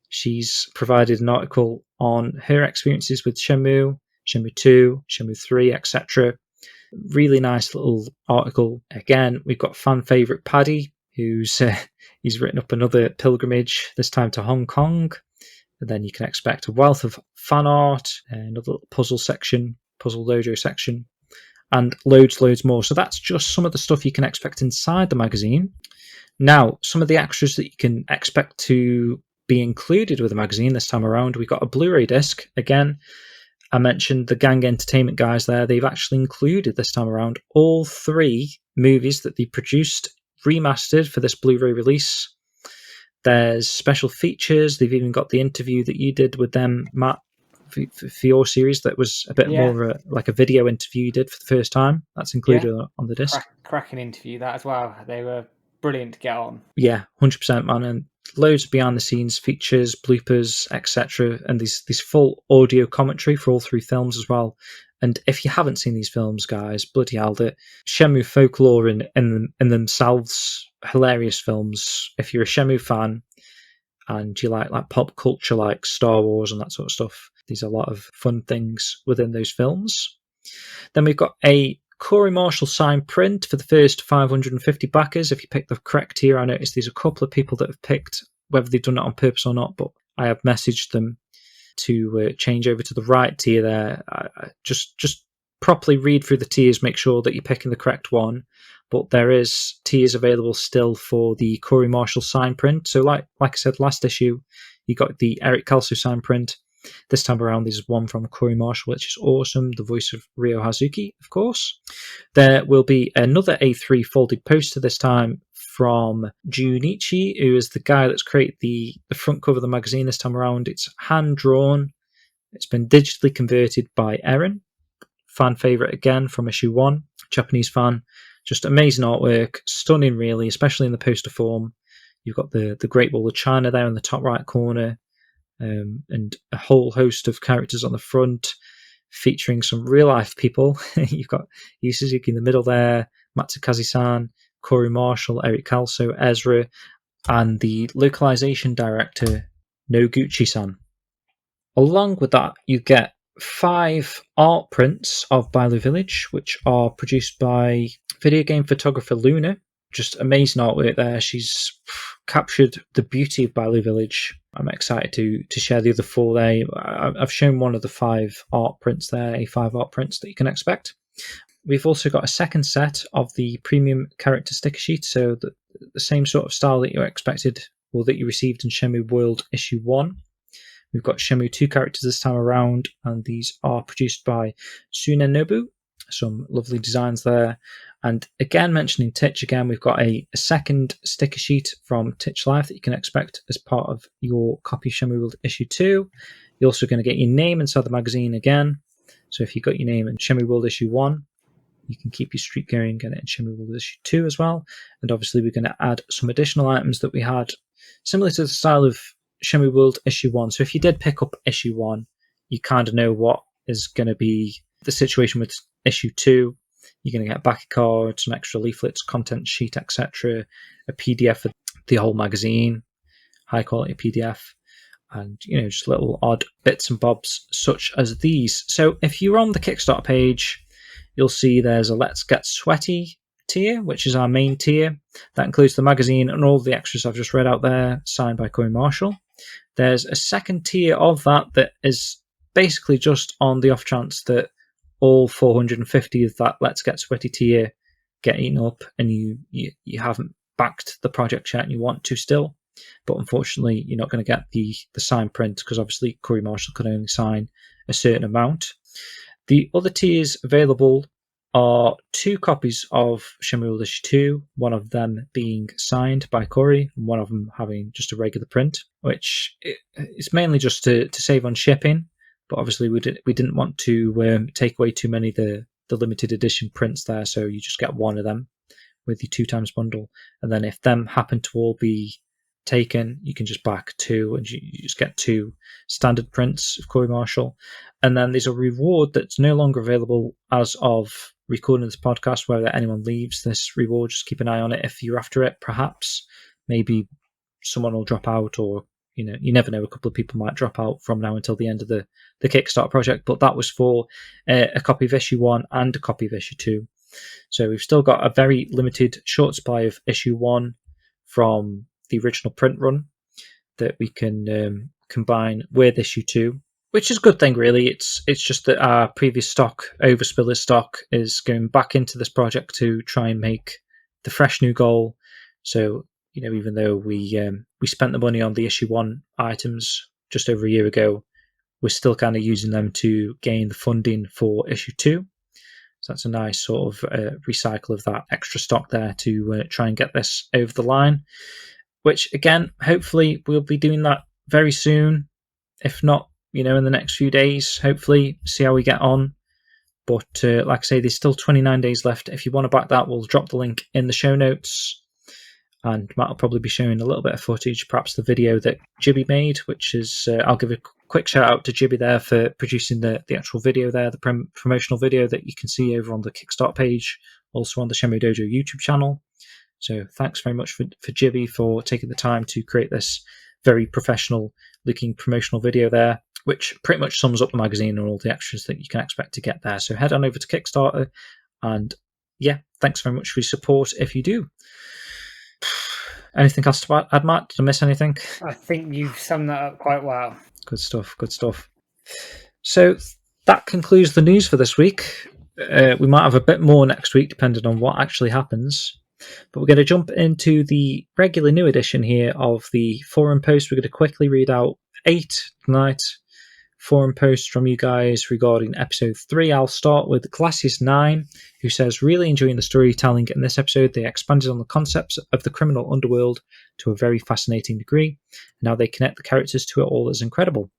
she's provided an article on her experiences with Shenmue, Shenmue 2, Shenmue 3, etc. Really nice little article. Again, we've got fan favourite Paddy, who's he's written up another pilgrimage, this time to Hong Kong. And then you can expect a wealth of fan art, another little puzzle dojo section, and loads more. So that's just some of the stuff you can expect inside the magazine. Now, some of the extras that you can expect to be included with the magazine this time around. We've got a Blu-ray disc. Again, I mentioned the Gang Entertainment guys there. They've actually included this time around all 3 movies that they produced, remastered for this Blu-ray release. There's special features. They've even got the interview that you did with them, Matt, for your series. That was a bit more like a video interview you did for the first time. That's included on the disc. Cracking interview that as well. They were brilliant to get on. Yeah, 100%, man. And loads of behind the scenes features, bloopers, etc. And these full audio commentary for all 3 films as well. And if you haven't seen these films, guys, bloody hell, the Shenmue folklore in themselves, hilarious films. If you're a Shenmue fan and you like pop culture like Star Wars and that sort of stuff, these are a lot of fun things within those films. Then we've got a Corey Marshall signed print for the first 550 backers. If you pick the correct tier, I noticed there's a couple of people that have picked, whether they've done it on purpose or not, but I have messaged them to change over to the right tier there. Just properly read through the tiers, make sure that you're picking the correct one. But there is tiers available still for the Corey Marshall sign print. So like I said, last issue, you got the Eric Kelso sign print. This time around, there's one from Corey Marshall, which is awesome, the voice of Ryo Hazuki, of course. There will be another A3 folded poster, this time from Junichi, who is the guy that's created the front cover of the magazine this time around. It's hand-drawn. It's been digitally converted by Erin. Fan favourite again from issue 1, Japanese fan. Just amazing artwork, stunning really, especially in the poster form. You've got the Great Wall of China there in the top right corner, and a whole host of characters on the front, featuring some real-life people. You've got Yu Suzuki in the middle there, Matsukaze-san, Corey Marshall, Eric Calso, Ezra, and the localization director, Noguchi-san. Along with that, you get 5 art prints of Bailu Village, which are produced by video game photographer Luna. Just amazing artwork there. She's captured the beauty of Bailu Village. I'm excited to share the other 4 there. I've shown one of the 5 art prints there, A5 art prints that you can expect. We've also got a second set of the premium character sticker sheet, so the same sort of style that you expected, or that you received in Shenmue World Issue 1. We've got Shenmue 2 characters this time around, and these are produced by Sunenobu. Some lovely designs there. And again, mentioning Titch again, we've got a second sticker sheet from Titch Live that you can expect as part of your copy of Shenmue World Issue 2. You're also going to get your name inside the magazine again. So if you got your name in Shenmue World Issue 1, you can keep your streak going and get it in Shenmue World Issue 2 as well. And obviously we're going to add some additional items that we had, similar to the style of Shenmue World Issue 1. So if you did pick up Issue 1, you kind of know what is going to be the situation with Issue 2. You're going to get back cards, some extra leaflets, content sheet, etc. A PDF of the whole magazine, high quality PDF, and just little odd bits and bobs such as these. So if you're on the Kickstarter page, you'll see there's a Let's Get Sweaty tier, which is our main tier. That includes the magazine and all the extras I've just read out there, signed by Corey Marshall. There's a second tier of that is basically just on the off chance that all 450 of that Let's Get Sweaty tier get eaten up and you haven't backed the project yet and you want to still. But unfortunately, you're not going to get the signed print because obviously Corey Marshall can only sign a certain amount. The other tiers available are 2 copies of Shenmue World Issue 2, one of them being signed by Corey, and one of them having just a regular print, which is mainly just to save on shipping. But obviously we didn't want to take away too many of the limited edition prints there, so you just get one of them with your 2 times bundle. And then if them happen to all be taken, you can just back 2 and you just get 2 standard prints of Corey Marshall. And then there's a reward that's no longer available as of recording this podcast. Whether anyone leaves this reward, just keep an eye on it if you're after it. Perhaps maybe someone will drop out, or you never know, a couple of people might drop out from now until the end of the Kickstarter project. But that was for a copy of Issue 1 and a copy of Issue 2. So we've still got a very limited short supply of Issue 1 from the original print run that we can combine with Issue 2, which is a good thing really. It's just that our previous stock, Overspiller stock, is going back into this project to try and make the fresh new goal. So even though we spent the money on the Issue 1 items just over a year ago, we're still kind of using them to gain the funding for Issue 2. So that's a nice sort of recycle of that extra stock there to try and get this over the line, which again, hopefully we'll be doing that very soon. If not, in the next few days, hopefully, see how we get on. But like I say, there's still 29 days left. If you want to back that, we'll drop the link in the show notes. And Matt will probably be showing a little bit of footage, perhaps the video that Jibby made, which is, I'll give a quick shout out to Jibby there for producing the actual video there, the promotional video that you can see over on the Kickstarter page, also on the Shenmue Dojo YouTube channel. So thanks very much for Jibby for taking the time to create this very professional looking promotional video there, which pretty much sums up the magazine and all the extras that you can expect to get there. So head on over to Kickstarter, and yeah, thanks very much for your support if you do. Anything else to add, Matt? Did I miss anything? I think you've summed that up quite well. Good stuff. So that concludes the news for this week. We might have a bit more next week, depending on what actually happens. But we're going to jump into the regular new edition here of the forum post. We're going to quickly read out 8 tonight forum posts from you guys regarding episode 3. I'll start with Glacius9, who says, really enjoying the storytelling in this episode. They expanded on the concepts of the criminal underworld to a very fascinating degree. Now they connect the characters to it all is incredible.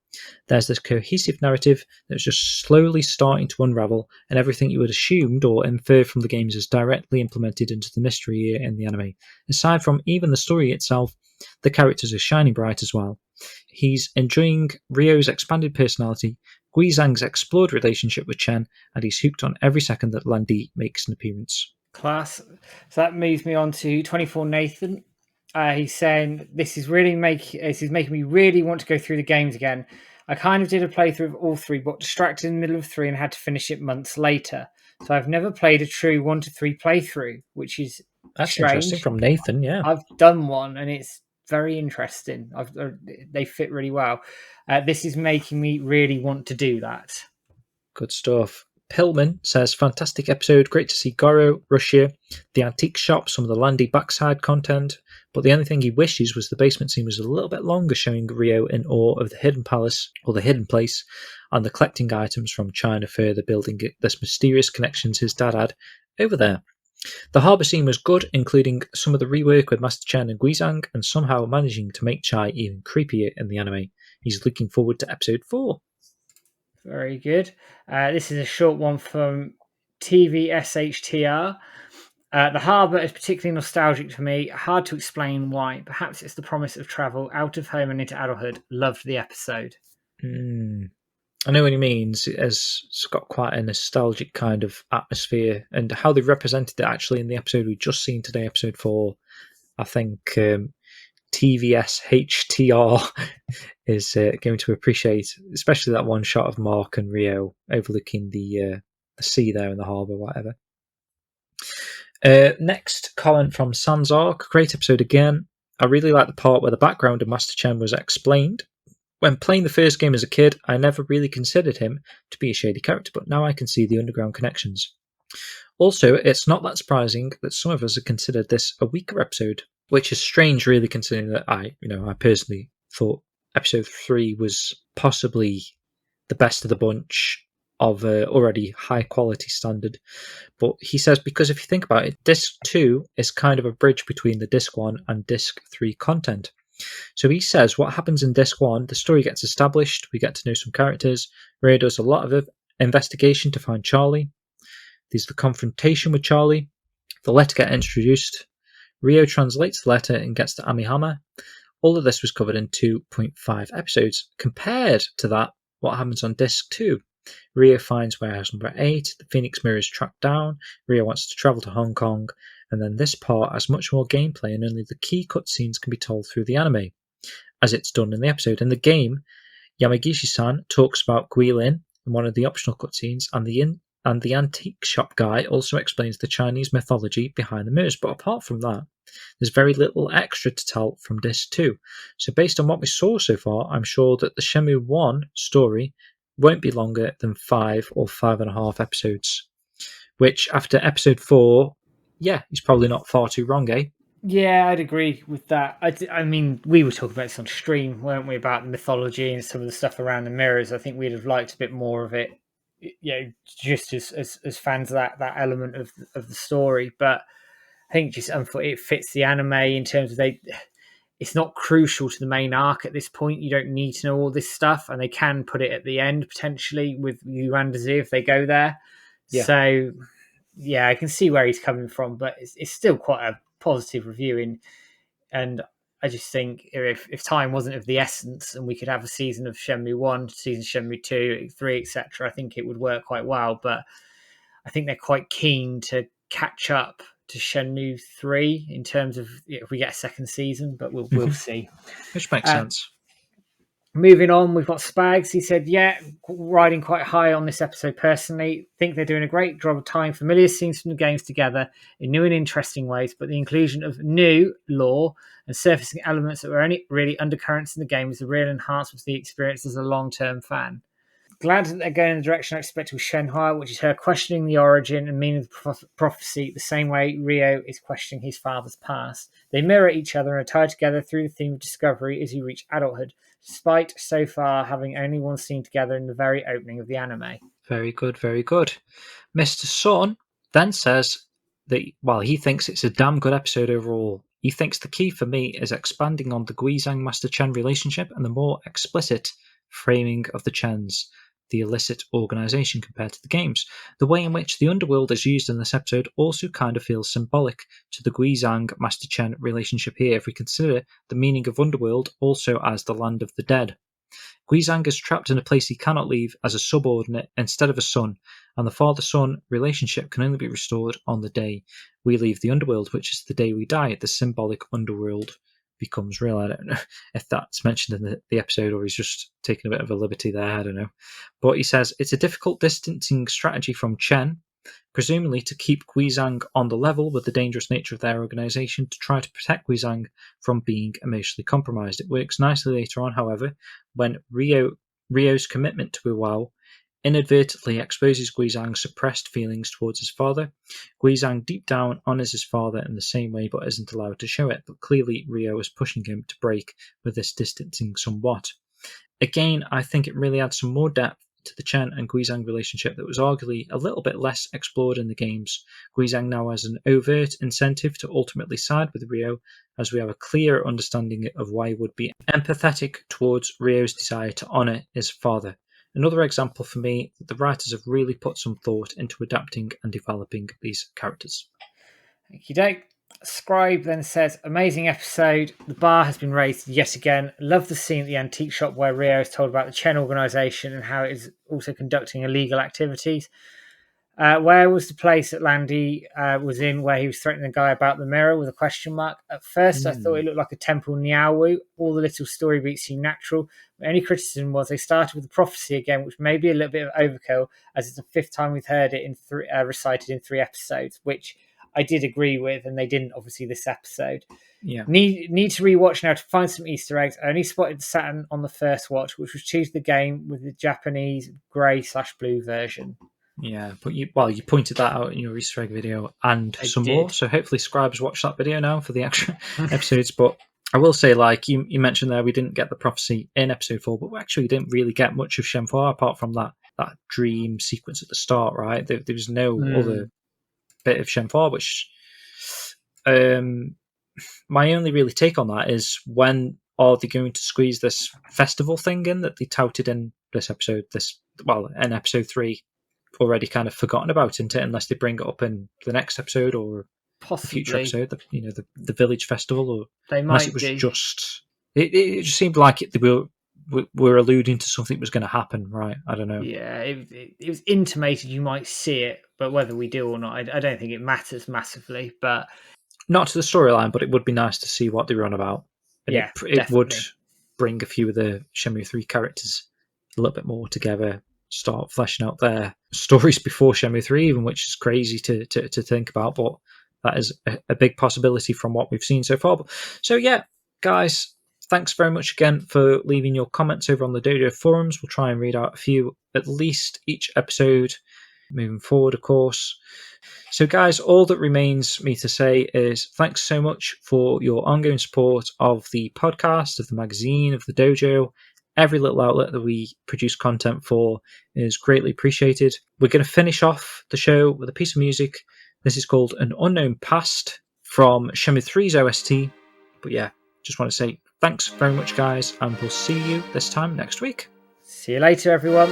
There's this cohesive narrative that's just slowly starting to unravel, and everything you had assumed or inferred from the games is directly implemented into the mystery here in the anime. Aside from even the story itself, the characters are shining bright as well. He's enjoying Ryo's expanded personality, Guizhang's explored relationship with Chen, and he's hooked on every second that Landi makes an appearance. Class. So that moves me on to 24 Nathan. He's saying, this is making me really want to go through the games again. I kind of did a playthrough of all 3, but distracted in the middle of 3 and had to finish it months later. So I've never played a true 1 to 3 playthrough, which is That's strange. Interesting from Nathan, yeah. I've done one and it's very interesting. They fit really well. This is making me really want to do that. Good stuff. Pillman says, fantastic episode, great to see Goro, Russia, the antique shop, some of the Landi backside content, but the only thing he wishes was the basement scene was a little bit longer, showing Ryo in awe of the hidden palace, or the hidden place, and the collecting items from China, further building this mysterious connections his dad had over there. The harbour scene was good, including some of the rework with Master Chen and Guizhang, and somehow managing to make Chai even creepier in the anime. He's looking forward to episode 4. Very good. This is a short one from TVSHTR. The harbour is particularly nostalgic for me. Hard to explain why. Perhaps it's the promise of travel out of home and into adulthood. Loved the episode. I know what he means. It's got quite a nostalgic kind of atmosphere, and how they represented it actually in the episode we just seen today, episode 4. I think TVSHTR is going to appreciate, especially that one shot of Mark and Ryo overlooking the sea there in the harbour, whatever. Next comment from Sanzark. Great episode again. I really like the part where the background of Master Chen was explained. When playing the first game as a kid, I never really considered him to be a shady character, but now I can see the underground connections. Also, it's not that surprising that some of us have considered this a weaker episode, which is strange really, considering that I personally thought episode 3 was possibly the best of the bunch of already high quality standard. But he says, because if you think about it, disc 2 is kind of a bridge between the disc 1 and disc 3 content. So he says what happens in disc 1, the story gets established, we get to know some characters, Ray does a lot of investigation to find Charlie, there's the confrontation with Charlie, the letter gets introduced, Ryo translates the letter and gets to Amihama. All of this was covered in 2.5 episodes. Compared to that, what happens on disc 2? Ryo finds warehouse number 8, the Phoenix Mirror is tracked down, Ryo wants to travel to Hong Kong, and then this part has much more gameplay and only the key cutscenes can be told through the anime, as it's done in the episode. In the game, Yamagishi-san talks about Guilin in one of the optional cutscenes, and the antique shop guy also explains the Chinese mythology behind the mirrors, but apart from that, there's very little extra to tell from disc 2. So based on what we saw so far, I'm sure that the Shenmue 1 story won't be longer than 5 or 5.5 episodes, which after episode 4, yeah, he's probably not far too wrong, eh? Yeah, I'd agree with that. I mean, we were talking about this on stream, weren't we, about the mythology and some of the stuff around the mirrors. I think we'd have liked a bit more of it, just as fans of that element of the story. But I think just it fits the anime in terms of it's not crucial to the main arc at this point. You don't need to know all this stuff, and they can put it at the end potentially with Yu and Dazu if they go there. Yeah. So yeah, I can see where he's coming from, but it's still quite a positive reviewing. And I just think if time wasn't of the essence and we could have a season of Shenmue 1, season Shenmue 2, 3, etc., I think it would work quite well. But I think they're quite keen to catch up to Shenmue 3 in terms of if we get a second season, but we'll see. Which makes sense. Moving on, we've got Spags. He said, riding quite high on this episode personally. Think they're doing a great job of tying familiar scenes from the games together in new and interesting ways, but the inclusion of new lore and surfacing elements that were only really undercurrents in the game is a real enhancement to the experience as a long-term fan. Glad that they're going in the direction I expected with Shenhua, which is her questioning the origin and meaning of the prophecy the same way Ryo is questioning his father's past. They mirror each other and are tied together through the theme of discovery as you reach adulthood, despite so far having only one scene together in the very opening of the anime. Very good, very good. Mr. Son then says that while he thinks it's a damn good episode overall, he thinks the key for me is expanding on the Guizhang Master Chen relationship and the more explicit framing of the Chens, the illicit organization compared to the games. The way in which the underworld is used in this episode also kind of feels symbolic to the Guizhang Master Chen relationship here if we consider the meaning of underworld also as the land of the dead. Guizhang is trapped in a place he cannot leave as a subordinate instead of a son, and the father-son relationship can only be restored on the day we leave the underworld, which is the day we die. The symbolic underworld becomes real. I don't know if that's mentioned in the episode or he's just taking a bit of a liberty there, I don't know. But he says, it's a difficult distancing strategy from Chen, presumably to keep Guizhang on the level with the dangerous nature of their organization to try to protect Guizhang from being emotionally compromised. It works nicely later on, however, when Ryo's commitment to Iwao inadvertently exposes Guizhang's suppressed feelings towards his father. Guizhang deep down honours his father in the same way but isn't allowed to show it, but clearly Ryo is pushing him to break with this distancing somewhat. Again, I think it really adds some more depth to the Chen and Guizhang relationship that was arguably a little bit less explored in the games. Guizhang now has an overt incentive to ultimately side with Ryo, as we have a clearer understanding of why he would be empathetic towards Ryo's desire to honour his father. Another example for me that the writers have really put some thought into adapting and developing these characters. Thank you, Dave. Scribe then says, amazing episode. The bar has been raised yet again. Love the scene at the antique shop where Ryo is told about the Chen organisation and how it is also conducting illegal activities. Where was the place that Landy was in where he was threatening the guy about the mirror with a question mark? At first, I thought it looked like a temple Niaowu. All the little story beats seemed natural. My only criticism was they started with the prophecy again, which may be a little bit of overkill, as it's the fifth time we've heard it recited in 3 episodes, which I did agree with, and they didn't obviously this episode. Yeah. Need to rewatch now to find some Easter eggs. I only spotted Saturn on the first watch, which was choose the game with the Japanese grey/blue version. Yeah, but you pointed that out in your Easter egg video and some more, so hopefully Scribes watch that video now for the extra episodes. But I will say, like you mentioned there, we didn't get the prophecy in episode 4, but we actually didn't really get much of Shenhua apart from that dream sequence at the start, right? There was no other bit of Shenhua, which my only really take on that is when are they going to squeeze this festival thing in that they touted in this episode, in episode 3, already kind of forgotten about it unless they bring it up in the next episode or possibly a future episode, the village festival, or they unless might it was do. It just seemed like they were alluding to something that was going to happen, right? I don't know. Yeah, it was intimated you might see it, but whether we do or not, I don't think it matters massively. But not to the storyline, but it would be nice to see what they were on about. And yeah, it would bring a few of the Shenmue 3 characters a little bit more together, start fleshing out their stories before Shenmue 3 even, which is crazy to think about, but that is a big possibility from what we've seen so far. So yeah, guys, thanks very much again for leaving your comments over on the Dojo forums. We'll try and read out a few at least each episode moving forward, of course. So guys, all that remains me to say is thanks so much for your ongoing support of the podcast, of the magazine, of the Dojo. Every little outlet that we produce content for is greatly appreciated. We're going to finish off the show with a piece of music. This is called An Unknown Past from Shenmue 3's OST. But yeah, just want to say thanks very much, guys, and we'll see you this time next week. See you later, everyone.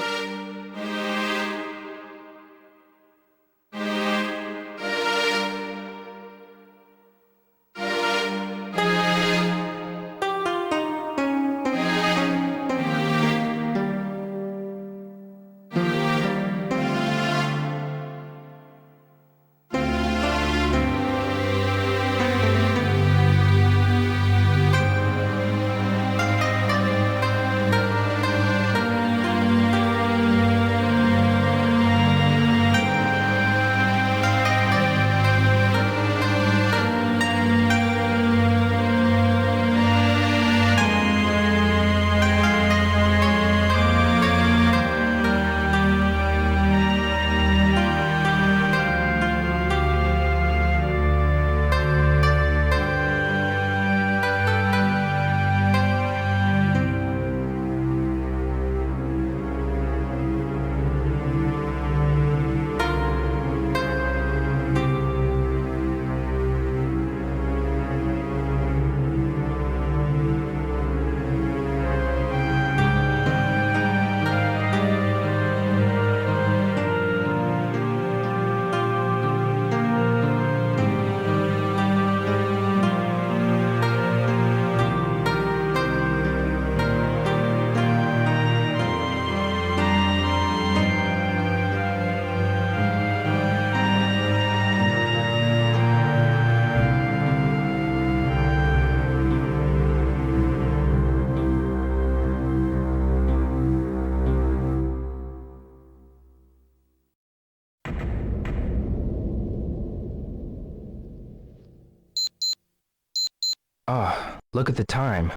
Ah, look at the time.